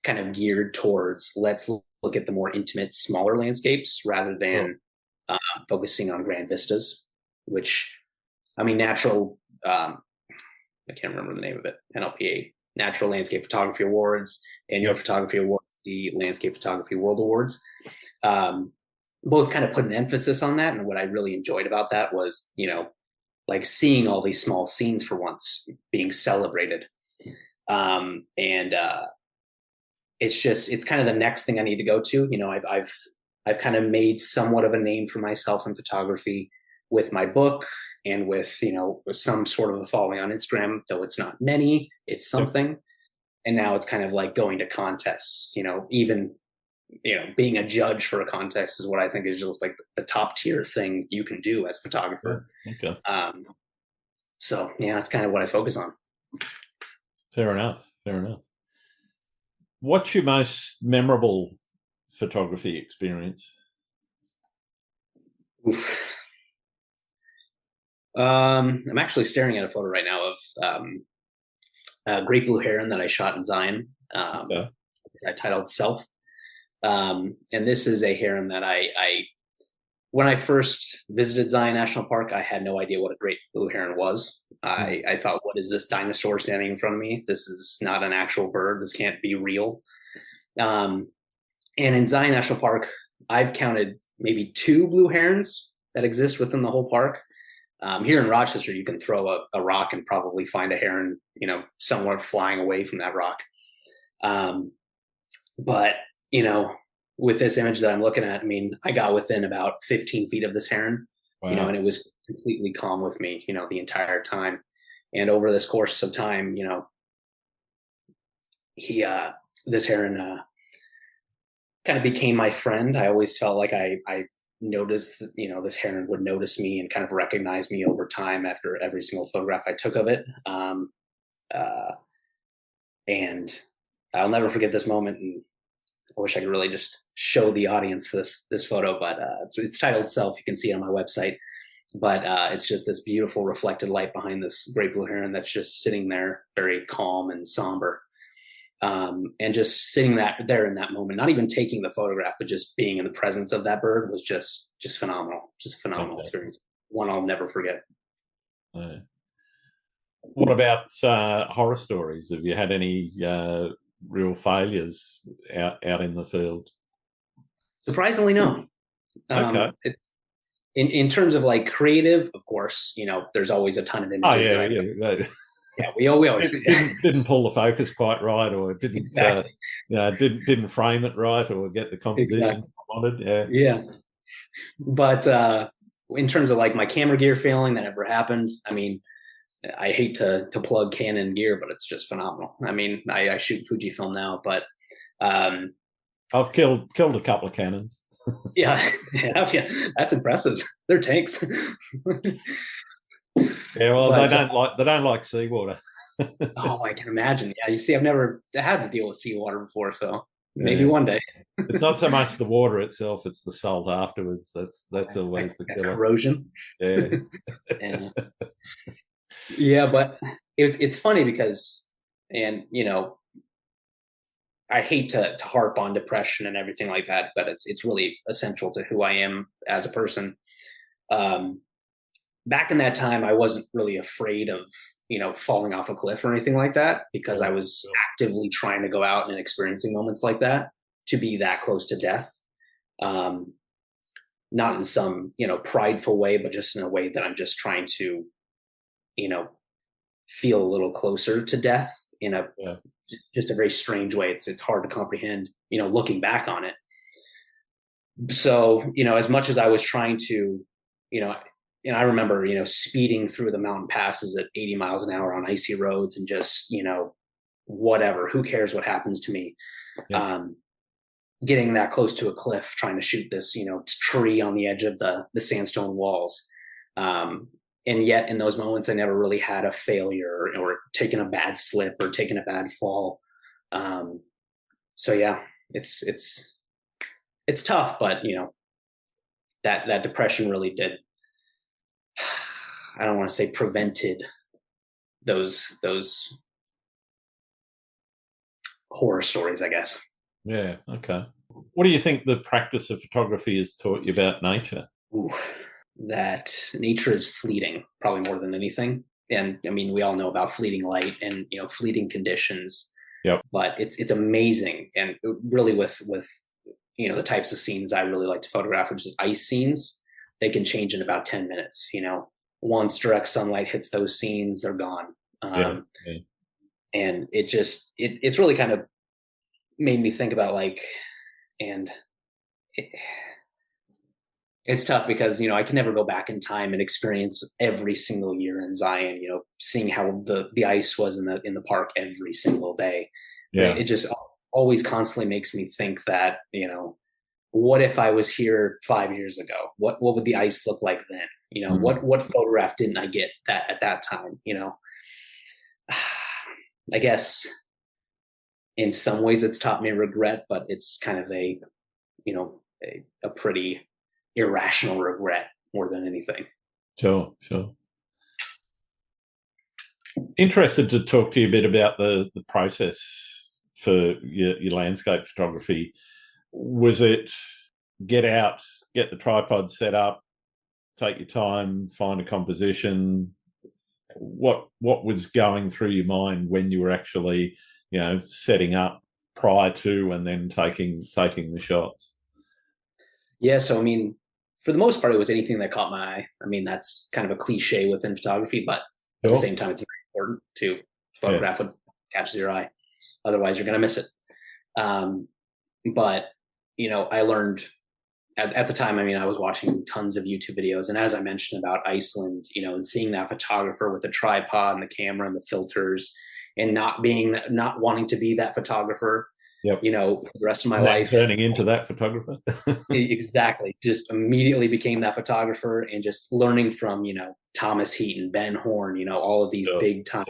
kind of geared towards let's look at the more intimate, smaller landscapes rather than focusing on grand vistas, which, I mean, natural, I can't remember the name of it, NLPA, Natural Landscape Photography Awards, Annual Photography Awards, the Landscape Photography World Awards. Both kind of put an emphasis on that. And what I really enjoyed about that was, you know, like seeing all these small scenes for once being celebrated. It's kind of the next thing I need to go to. You know, I've kind of made somewhat of a name for myself in photography with my book and with, you know, some sort of a following on Instagram, though it's not many, it's something. And now it's kind of like going to contests, you know, even, you know, being a judge for a contest is what I think is just like the top tier thing you can do as a photographer. Okay. So yeah, that's kind of what I focus on. Fair enough. What's your most memorable photography experience? Oof. I'm actually staring at a photo right now of a great blue heron that I shot in Zion. I titled Self. And this is a heron that I when I first visited Zion National Park, I had no idea what a great blue heron was. I thought, what is this dinosaur standing in front of me? This is not an actual bird. This can't be real. And in Zion National Park, I've counted maybe 2 blue herons that exist within the whole park. Here in Rochester, you can throw a rock and probably find a heron, you know, somewhere flying away from that rock. But, you know, with this image that I'm looking at, I mean, I got within about 15 feet of this heron, you know, and it was completely calm with me, you know, the entire time. And over this course of time, you know, this heron kind of became my friend. I always felt like I noticed, you know, this heron would notice me and kind of recognize me over time after every single photograph I took of it. And I'll never forget this moment. And I wish I could really just show the audience this photo, but it's titled Self. You can see it on my website. But it's just this beautiful reflected light behind this great blue heron that's just sitting there, very calm and somber. And just sitting there in that moment, not even taking the photograph, but just being in the presence of that bird was just phenomenal. Just a phenomenal experience. One I'll never forget. What about horror stories? Have you had any real failures out in the field? Surprisingly, no. Okay. In terms of like creative, of course, you know, there's always a ton of images. Yeah, we always didn't pull the focus quite right, or didn't didn't frame it right, or get the composition wanted. Yeah. But in terms of like my camera gear failing, that never happened. I mean, I hate to plug Canon gear, but it's just phenomenal. I mean, I shoot Fujifilm now, but I've killed a couple of Canons. Yeah, that's impressive. They're tanks. Yeah, well, they don't like seawater. Oh, I can imagine. Yeah, you see, I've never had to deal with seawater before, so maybe one day. It's not so much the water itself; it's the salt afterwards. That's always the killer. Corrosion. Yeah. Yeah, but it's funny because, and you know, I hate to harp on depression and everything like that, but it's really essential to who I am as a person. Back in that time, I wasn't really afraid of, you know, falling off a cliff or anything like that, because I was actively trying to go out and experiencing moments like that, to be that close to death. not in some, prideful way, but just in a way that I'm just trying to, you know, feel a little closer to death in a Yeah. just a very strange way. It's hard to comprehend, looking back on it. So, as much as I was trying to, you know, and I remember, speeding through the mountain passes at 80 miles an hour on icy roads and just, whatever, who cares what happens to me? Yeah. Getting that close to a cliff, trying to shoot this, tree on the edge of the sandstone walls. And yet in those moments, I never really had a failure or taken a bad slip or taken a bad fall. So yeah, it's tough, but that depression really did. I don't want to say prevented those horror stories, I guess. Yeah. Okay. What do you think the practice of photography has taught you about nature? Ooh, that nature is fleeting, probably more than anything. And I mean, we all know about fleeting light and fleeting conditions. Yep. But it's amazing, and really with the types of scenes I really like to photograph, which is ice scenes. They can change in about 10 minutes. Once direct sunlight hits those scenes, they're gone. Yeah. And it's really kind of made me think about and it's tough because I can never go back in time and experience every single year in Zion. Seeing how the ice was in the park every single day. Yeah. It just always constantly makes me think that what if I was here 5 years ago? What would the ice look like then? What photograph didn't I get at that time? I guess in some ways it's taught me regret, but it's kind of a pretty irrational regret more than anything. Sure. Interested to talk to you a bit about the process for your landscape photography. Was it get out, get the tripod set up, take your time, find a composition? What was going through your mind when you were actually, setting up prior to and then taking the shots? Yeah, so I mean, for the most part, it was anything that caught my eye. I mean, that's kind of a cliche within photography, but at the same time, it's very important to photograph what catches your eye. Otherwise, you're going to miss it. But I learned at the time. I mean, I was watching tons of YouTube videos, and as I mentioned about Iceland, and seeing that photographer with the tripod and the camera and the filters, and not wanting to be that photographer. Yep. For the rest of my life, turning into that photographer. Exactly. Just immediately became that photographer, and just learning from, Thomas Heaton, Ben Horn, all of these big time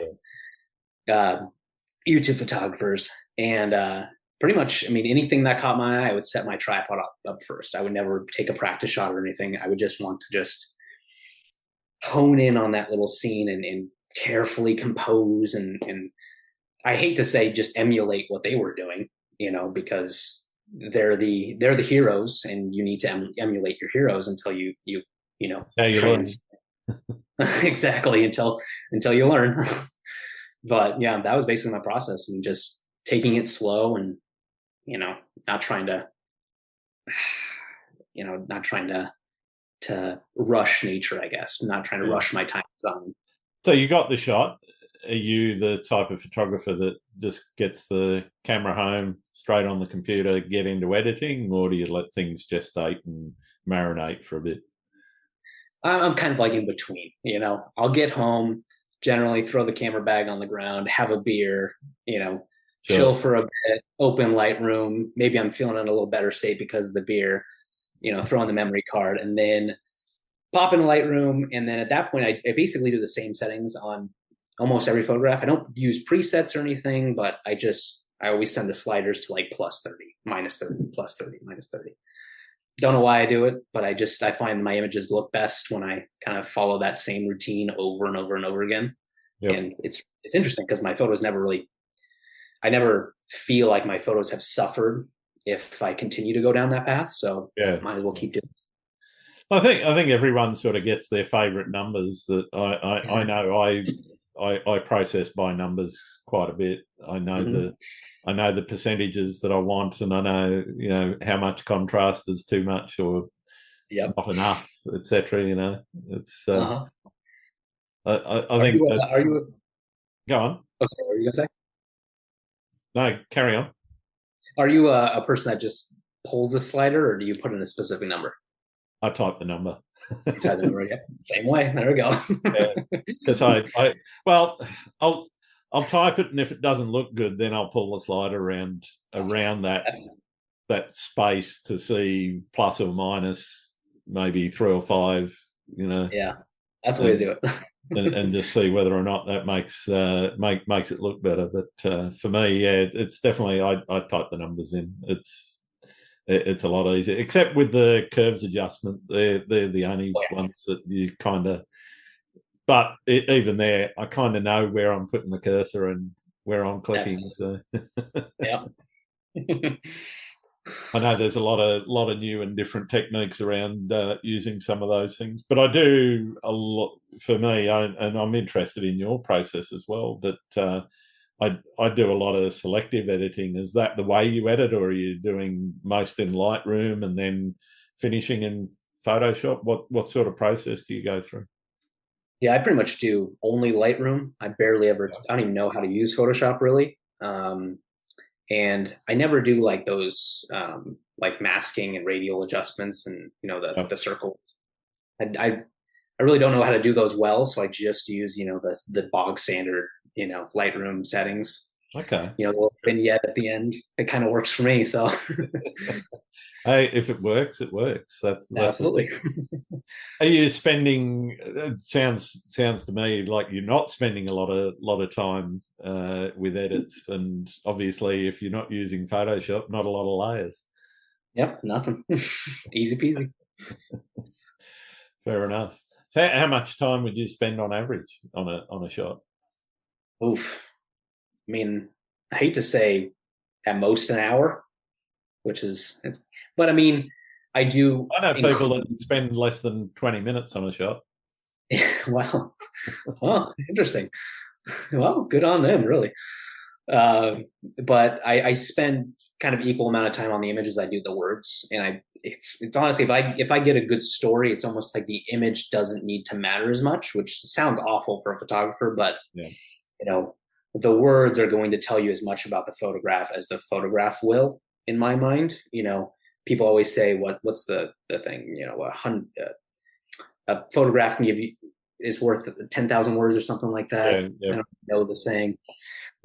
YouTube photographers. And pretty much, I mean, anything that caught my eye, I would set my tripod up first. I would never take a practice shot or anything. I would just want to just hone in on that little scene and carefully compose. And I hate to say just emulate what they were doing, because they're the heroes, and you need to emulate your heroes until you learn. Exactly, until you learn. But yeah, that was basically my process, and just taking it slow, and not trying to rush nature, I guess, not trying to rush my time zone. So you got the shot. Are you the type of photographer that just gets the camera home, straight on the computer, get into editing, or do you let things gestate and marinate for a bit? I'm kind of like in between. I'll get home, generally throw the camera bag on the ground, have a beer, chill for a bit, open Lightroom. Maybe I'm feeling in a little better state because of the beer, throw in the memory card, and then pop in Lightroom. And then at that point, I basically do the same settings on almost every photograph. I don't use presets or anything, but I always send the sliders to like +30, -30, +30, -30. Don't know why I do it, but I find my images look best when I kind of follow that same routine over and over and over again. Yep. And it's interesting because my photos I never feel like my photos have suffered if I continue to go down that path. So might as well keep doing it. I think everyone sort of gets their favorite numbers. That I know I process by numbers quite a bit. I know the percentages that I want, and I know how much contrast is too much, or Yep. not enough, etc. It's Uh-huh. I think that. Are you, Go on. okay, what were you gonna say? No, carry on. Are you a person that just pulls the slider, or do you put in a specific number? I type the number. You try the number, yeah. Same way. There we go. Yeah, because well, I'll type it, and if it doesn't look good, then I'll pull the slider around that space to see plus or minus maybe 3 or 5. Yeah, that's the way to And do it. and just see whether or not that makes it look better. But for me, yeah, it's definitely I type the numbers in. It's a lot easier, except with the curves adjustment. They're the only Oh, yeah. ones that you kind of. But even there, I kind of know where I'm putting the cursor and where I'm clicking. Absolutely. So Yeah. I know there's a lot of new and different techniques around using some of those things, but I do a lot for me, and I'm interested in your process as well. But I do a lot of selective editing. Is that the way you edit, or are you doing most in Lightroom and then finishing in Photoshop? What sort of process do you go through? Yeah, I pretty much do only Lightroom. I don't even know how to use Photoshop really. And I never do like those like masking and radial adjustments and Yep. the circle. I really don't know how to do those well, so I just use the bog standard Lightroom settings. Okay. The little vignette at the end. It kind of works for me. So Hey, if it works, it works. That's the absolutely. thing. Are you spending? It sounds to me like you're not spending a lot of time with edits, and obviously, if you're not using Photoshop, not a lot of layers. Yep, nothing. Easy peasy. Fair enough. So, how much time would you spend on average on a shot? Oof. I mean, I hate to say at most an hour, but I mean, I do I know people include. that spend less than 20 minutes on a shot. Wow. Oh, interesting. Well, good on them, really. Uh, but I spend kind of equal amount of time on the images I do the words, and it's honestly if I get a good story, it's almost like the image doesn't need to matter as much, which sounds awful for a photographer, but Yeah. you know the words are going to tell you as much about the photograph as the photograph will, in my mind. People always say what's the thing, a photograph can give you is worth 10,000 words or something like that. Yeah. I Yeah. don't know the saying,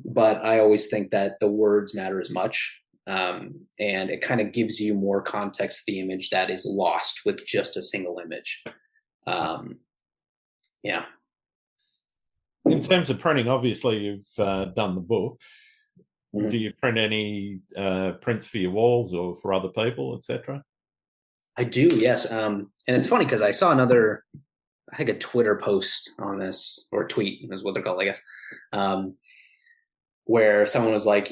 but I always think that the words matter as much. And it kind of gives you more context to the image that is lost with just a single image. Yeah. In terms of printing, obviously you've done the book. Do Mhm. you print any prints for your walls or for other people, etc.? I do, yes. And it's funny because I saw I think a Twitter post on this, or tweet is what they're called, I guess, um, where someone was like,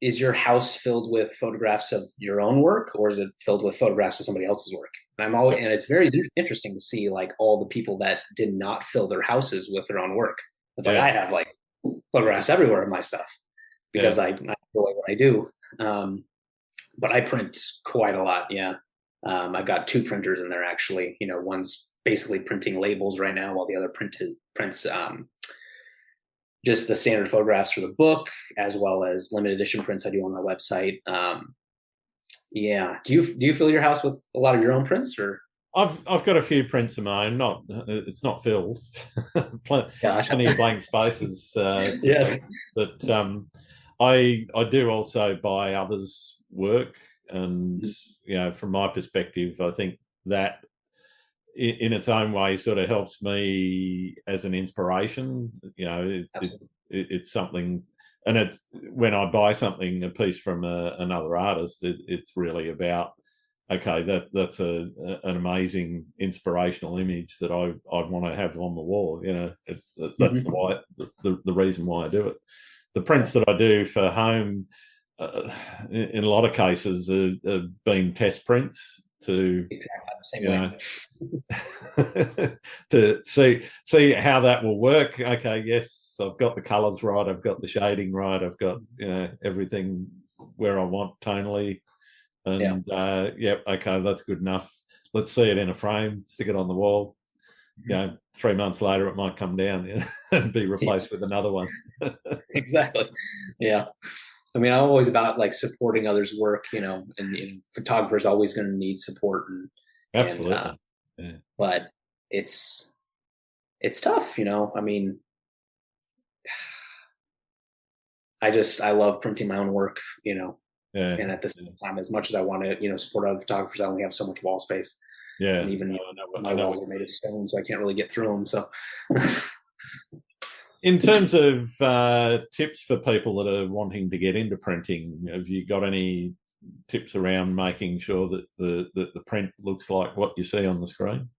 is your house filled with photographs of your own work, or is it filled with photographs of somebody else's work? And it's very interesting to see like all the people that did not fill their houses with their own work. It's like Yeah. I have like photographs everywhere of my stuff because Yeah. I enjoy what I do. But I print quite a lot. Yeah. I've got two printers in there actually. One's basically printing labels right now, while the other prints just the standard photographs for the book, as well as limited edition prints I do on my website. Yeah. Do you fill your house with a lot of your own prints, or? I've got a few prints of mine. It's not filled. Gotcha. Plenty of blank spaces to Yes. fill. But I do also buy others' work, and from my perspective, I think that in its own way sort of helps me as an inspiration. It's something, and it's when I buy something, a piece from another artist, it's really about, okay, that's an amazing inspirational image that I want to have on the wall. That's the reason why I do it. The prints that I do for home, in a lot of cases, have been test prints to Same you way. know to see how that will work. Okay, yes, I've got the colours right, I've got the shading right, I've got everything where I want tonally, Yeah. and yep, okay, that's good enough. let's see it in a frame, stick it on the wall. 3 months later, it might come down and be replaced with another one. Exactly. Yeah. I mean, I'm always about like supporting others' work, and photographers always going to need support, Absolutely. but it's tough, I mean, I love printing my own work, and at the same time, as much as I want to, support other photographers, I only have so much wall space. Yeah. And even my walls are made of stone, so I can't really get through them. So, in terms of tips for people that are wanting to get into printing, have you got any tips around making sure that the print looks like what you see on the screen?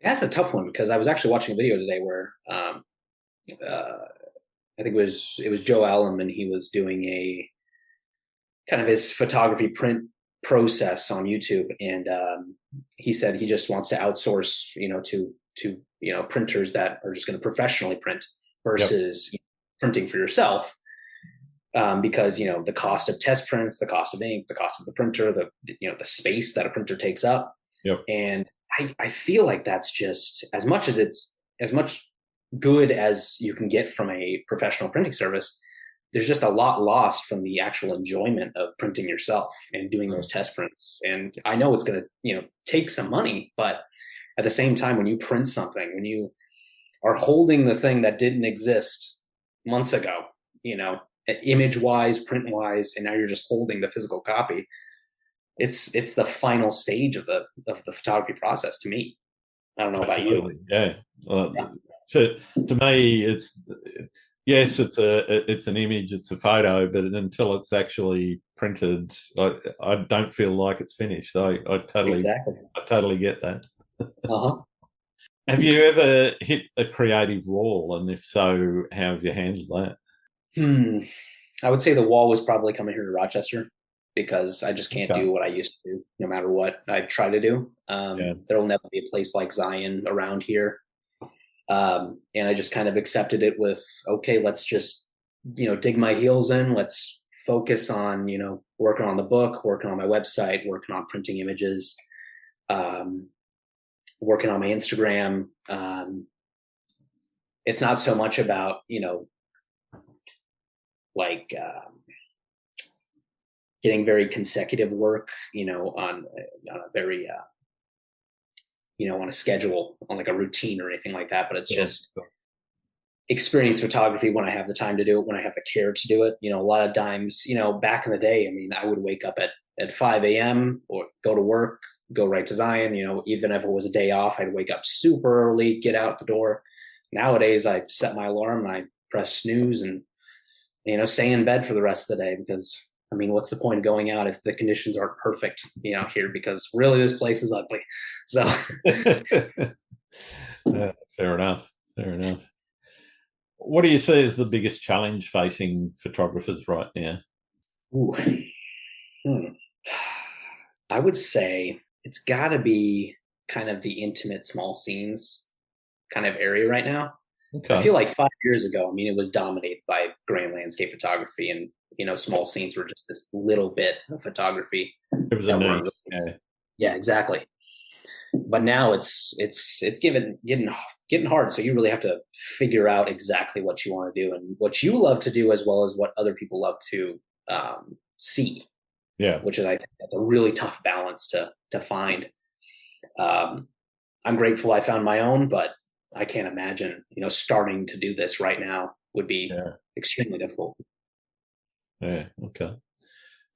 That's a tough one, because I was actually watching a video today where I think it was Joe Allen, and he was doing a kind of his photography print process on YouTube, and he said he just wants to outsource, to printers that are just going to professionally print versus printing for yourself, because the cost of test prints, the cost of ink, the cost of the printer, the space that a printer takes up, and I feel like that's just as much good as you can get from a professional printing service. There's just a lot lost from the actual enjoyment of printing yourself and doing those test prints. And I know it's going to, take some money, but at the same time, when you print something, when you are holding the thing that didn't exist months ago, image wise, print wise, and now you're just holding the physical copy, it's the final stage of the photography process to me. I don't know about you. Yeah. Well, to me, it's an image, it's a photo, but until it's actually printed, I don't feel like it's finished. I totally get that. Have you ever hit a creative wall, and if so, how have you handled that? I would say the wall was probably coming here to Rochester, because I just can't do what I used to do, no matter what I try to do. There will never be a place like Zion around here. And I just kind of accepted it with, okay, let's just, dig my heels in. Let's focus on, working on the book, working on my website, working on printing images, working on my Instagram. It's not so much about, like, getting very consecutive work, on a very, on a schedule, on like a routine or anything like that. But it's just experience photography when I have the time to do it, when I have the care to do it. A lot of times, back in the day, I mean, I would wake up at 5 a.m. or go to work, go right to Zion. Even if it was a day off, I'd wake up super early, get out the door. Nowadays, I set my alarm and I press snooze and, stay in bed for the rest of the day, because I mean, what's the point of going out if the conditions aren't perfect, here? Because really, this place is ugly. So, fair enough. What do you see as the biggest challenge facing photographers right now? I would say it's got to be kind of the intimate small scenes kind of area right now. Okay. I feel like 5 years ago, I mean, it was dominated by grand landscape photography, and small scenes were just this little bit of photography. It was a niche. Yeah, exactly. But now it's getting hard. So you really have to figure out exactly what you want to do and what you love to do, as well as what other people love to see. Yeah, which is, I think, that's a really tough balance to find. I'm grateful I found my own, but I can't imagine, starting to do this right now would be extremely difficult. Yeah. Okay.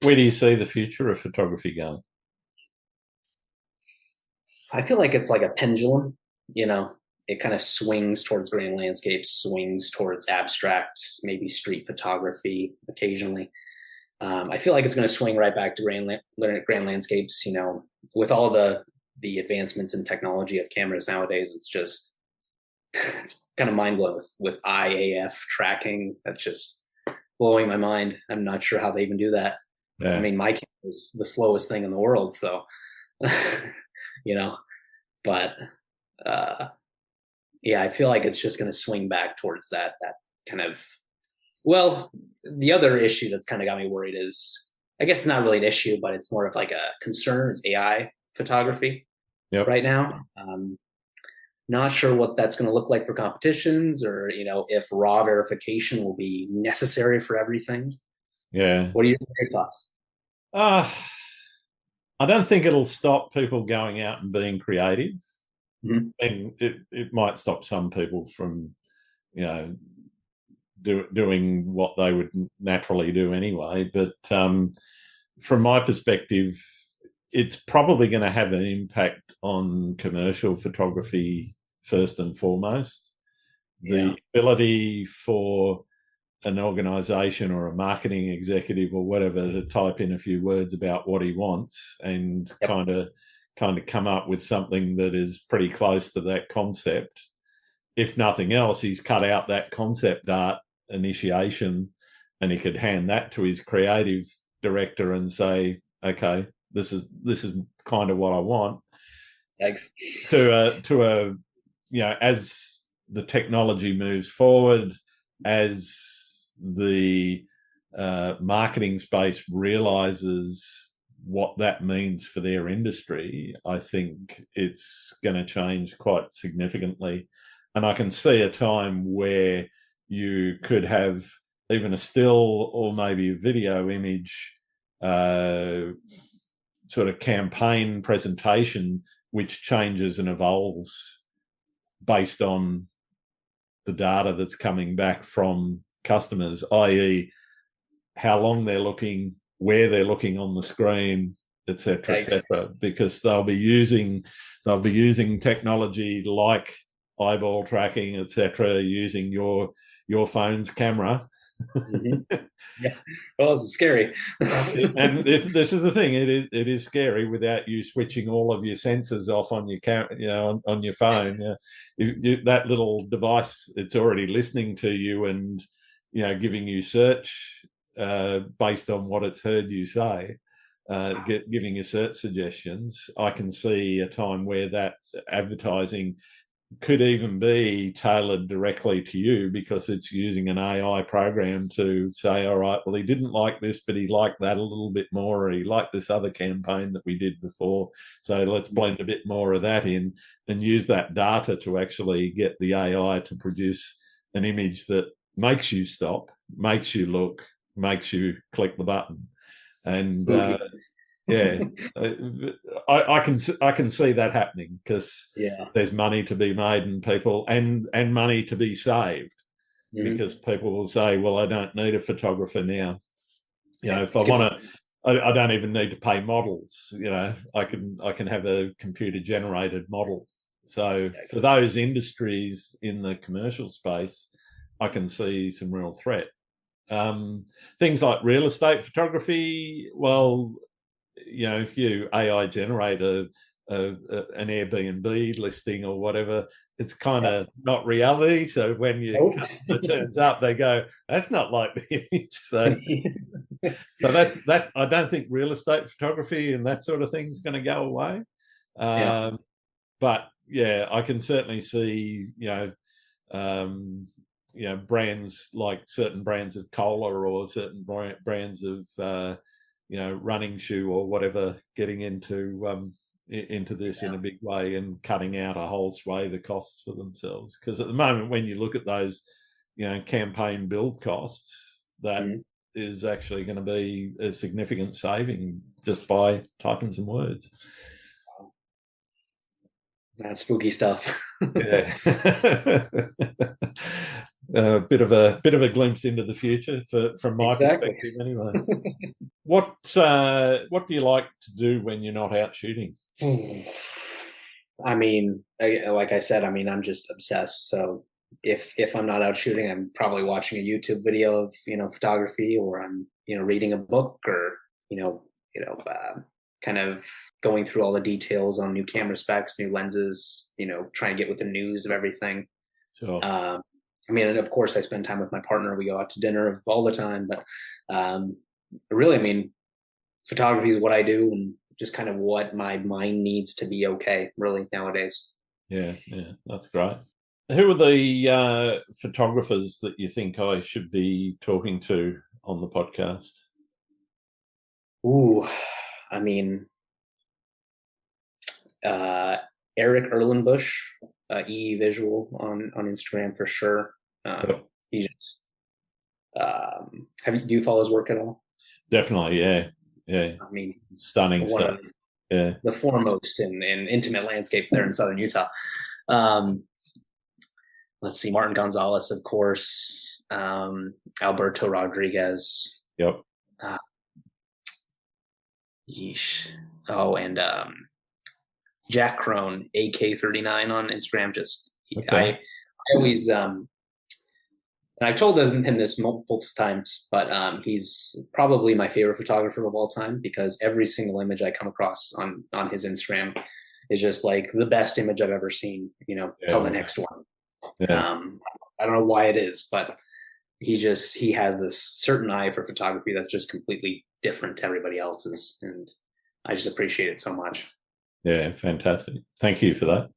Where do you see the future of photography going? I feel like it's like a pendulum, it kind of swings towards grand landscapes, swings towards abstract, maybe street photography occasionally. I feel like it's going to swing right back to grand landscapes, with all the advancements in technology of cameras nowadays. It's kind of mind blowing with IAF tracking. That's just blowing my mind. I'm not sure how they even do that. Yeah. I mean, my camera is the slowest thing in the world. So, but I feel like it's just going to swing back towards that kind of, well, the other issue that's kind of got me worried is, I guess it's not really an issue, but it's more of like a concern, is AI. photography Yep. right now. Not sure what that's going to look like for competitions, or if raw verification will be necessary for everything. Yeah. What are your thoughts? Uh, I don't think it'll stop people going out and being creative. Mm-hmm. And it might stop some people from, you know, doing what they would naturally do anyway. But from my perspective, it's probably going to have an impact on commercial photography first and foremost. Yeah. The ability for an organization or a marketing executive or whatever to type in a few words about what he wants and Yep. kind of come up with something that is pretty close to that concept. If nothing else, he's cut out that concept art initiation and he could hand that to his creative director and say, okay, this is kind of what I want. Thanks. To a as the technology moves forward, as the marketing space realizes what that means for their industry, I think it's going to change quite significantly. And I can see a time where you could have even a still or maybe a video image sort of campaign presentation, which changes and evolves based on the data that's coming back from customers, i.e., how long they're looking, where they're looking on the screen, etc., etc. Because they'll be using technology like eyeball tracking, etc., using your phone's camera. Mm-hmm. Yeah. Well, it's scary. And this is the thing. It is scary without you switching all of your sensors off on your on your phone. That little device, it's already listening to you and giving you search based on what it's heard you say, giving you search suggestions. I can see a time where that advertising could even be tailored directly to you because it's using an AI program to say, all right, well, he didn't like this, but he liked that a little bit more, or he liked this other campaign that we did before. So let's blend a bit more of that in and use that data to actually get the AI to produce an image that makes you stop, makes you look, makes you click the button. And yeah, I can see that happening because there's money to be made and people and money to be saved, because people will say, well, I don't need a photographer now. If I want to, I don't even need to pay models. I can have a computer generated model. So for those industries in the commercial space, I can see some real threat. Things like real estate photography, well, if you AI generate an Airbnb listing or whatever, it's kind of not reality. So when your customer turns up, they go, "That's not like the image." So, that I don't think real estate photography and that sort of thing is going to go away. But yeah, I can certainly see brands like certain brands of cola or certain brands of running shoe or whatever getting into this in a big way and cutting out a whole swathe of costs for themselves. Because at the moment, when you look at those campaign build costs, that is actually going to be a significant saving just by typing some words. That's spooky stuff. Yeah. A bit of a glimpse into the future from my perspective, anyway. What do you like to do when you're not out shooting? I mean, like I said, I'm just obsessed. So if I'm not out shooting, I'm probably watching a YouTube video of photography, or I'm reading a book, or kind of going through all the details on new camera specs, new lenses, trying to get with the news of everything. Sure. And of course, I spend time with my partner. We go out to dinner all the time, but really, photography is what I do, and just kind of what my mind needs to be okay, really, nowadays. Yeah, that's great. Who are the photographers that you think I should be talking to on the podcast? Ooh, Eric Erlenbush, E Visual on Instagram for sure. Yep. He just do you follow his work at all? Definitely, yeah. I mean, Stunning one stuff. of Yeah. the foremost in intimate landscapes there in southern Utah. Let's see, Martin Gonzalez, of course, Alberto Rodriguez. Yep. Yeesh. Oh, and Jack Crone, AK39 on Instagram. Just Okay. I always and I've told him this multiple times, but he's probably my favorite photographer of all time because every single image I come across on his Instagram is just like the best image I've ever seen. Till the next one. Yeah. I don't know why it is, but he has this certain eye for photography that's just completely different to everybody else's, and I just appreciate it so much. Yeah, fantastic. Thank you for that.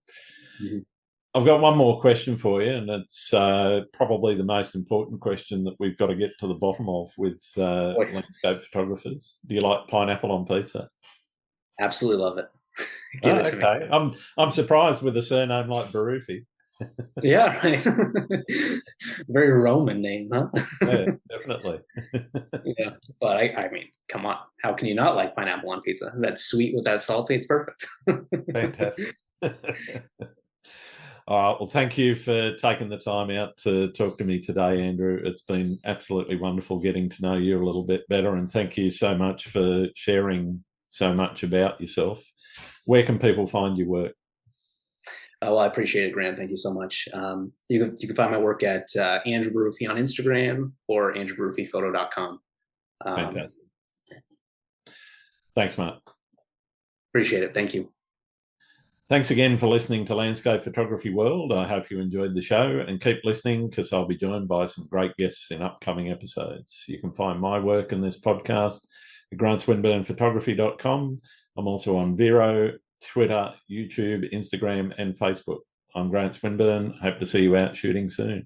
Mm-hmm. I've got one more question for you, and it's probably the most important question that we've got to get to the bottom of with landscape photographers. Do you like pineapple on pizza? Absolutely love it. Give it to me. I'm surprised with a surname like Baruffi. Yeah, right. Very Roman name, huh? Yeah, definitely. Yeah, but I mean, come on. How can you not like pineapple on pizza? That's sweet with that salty. It's perfect. Fantastic. All right. Well, thank you for taking the time out to talk to me today, Andrew. It's been absolutely wonderful getting to know you a little bit better. And thank you so much for sharing so much about yourself. Where can people find your work? Well, I appreciate it, Graham. Thank you so much. You can find my work at Andrew Baruffi on Instagram or andrewbaruffiphoto.com. Fantastic. Thanks, Mark. Appreciate it. Thank you. Thanks again for listening to Landscape Photography World. I hope you enjoyed the show, and keep listening because I'll be joined by some great guests in upcoming episodes. You can find my work in this podcast at grantswinburnphotography.com. I'm also on Vero, Twitter, YouTube, Instagram, and Facebook. I'm Grant Swinburne. Hope to see you out shooting soon.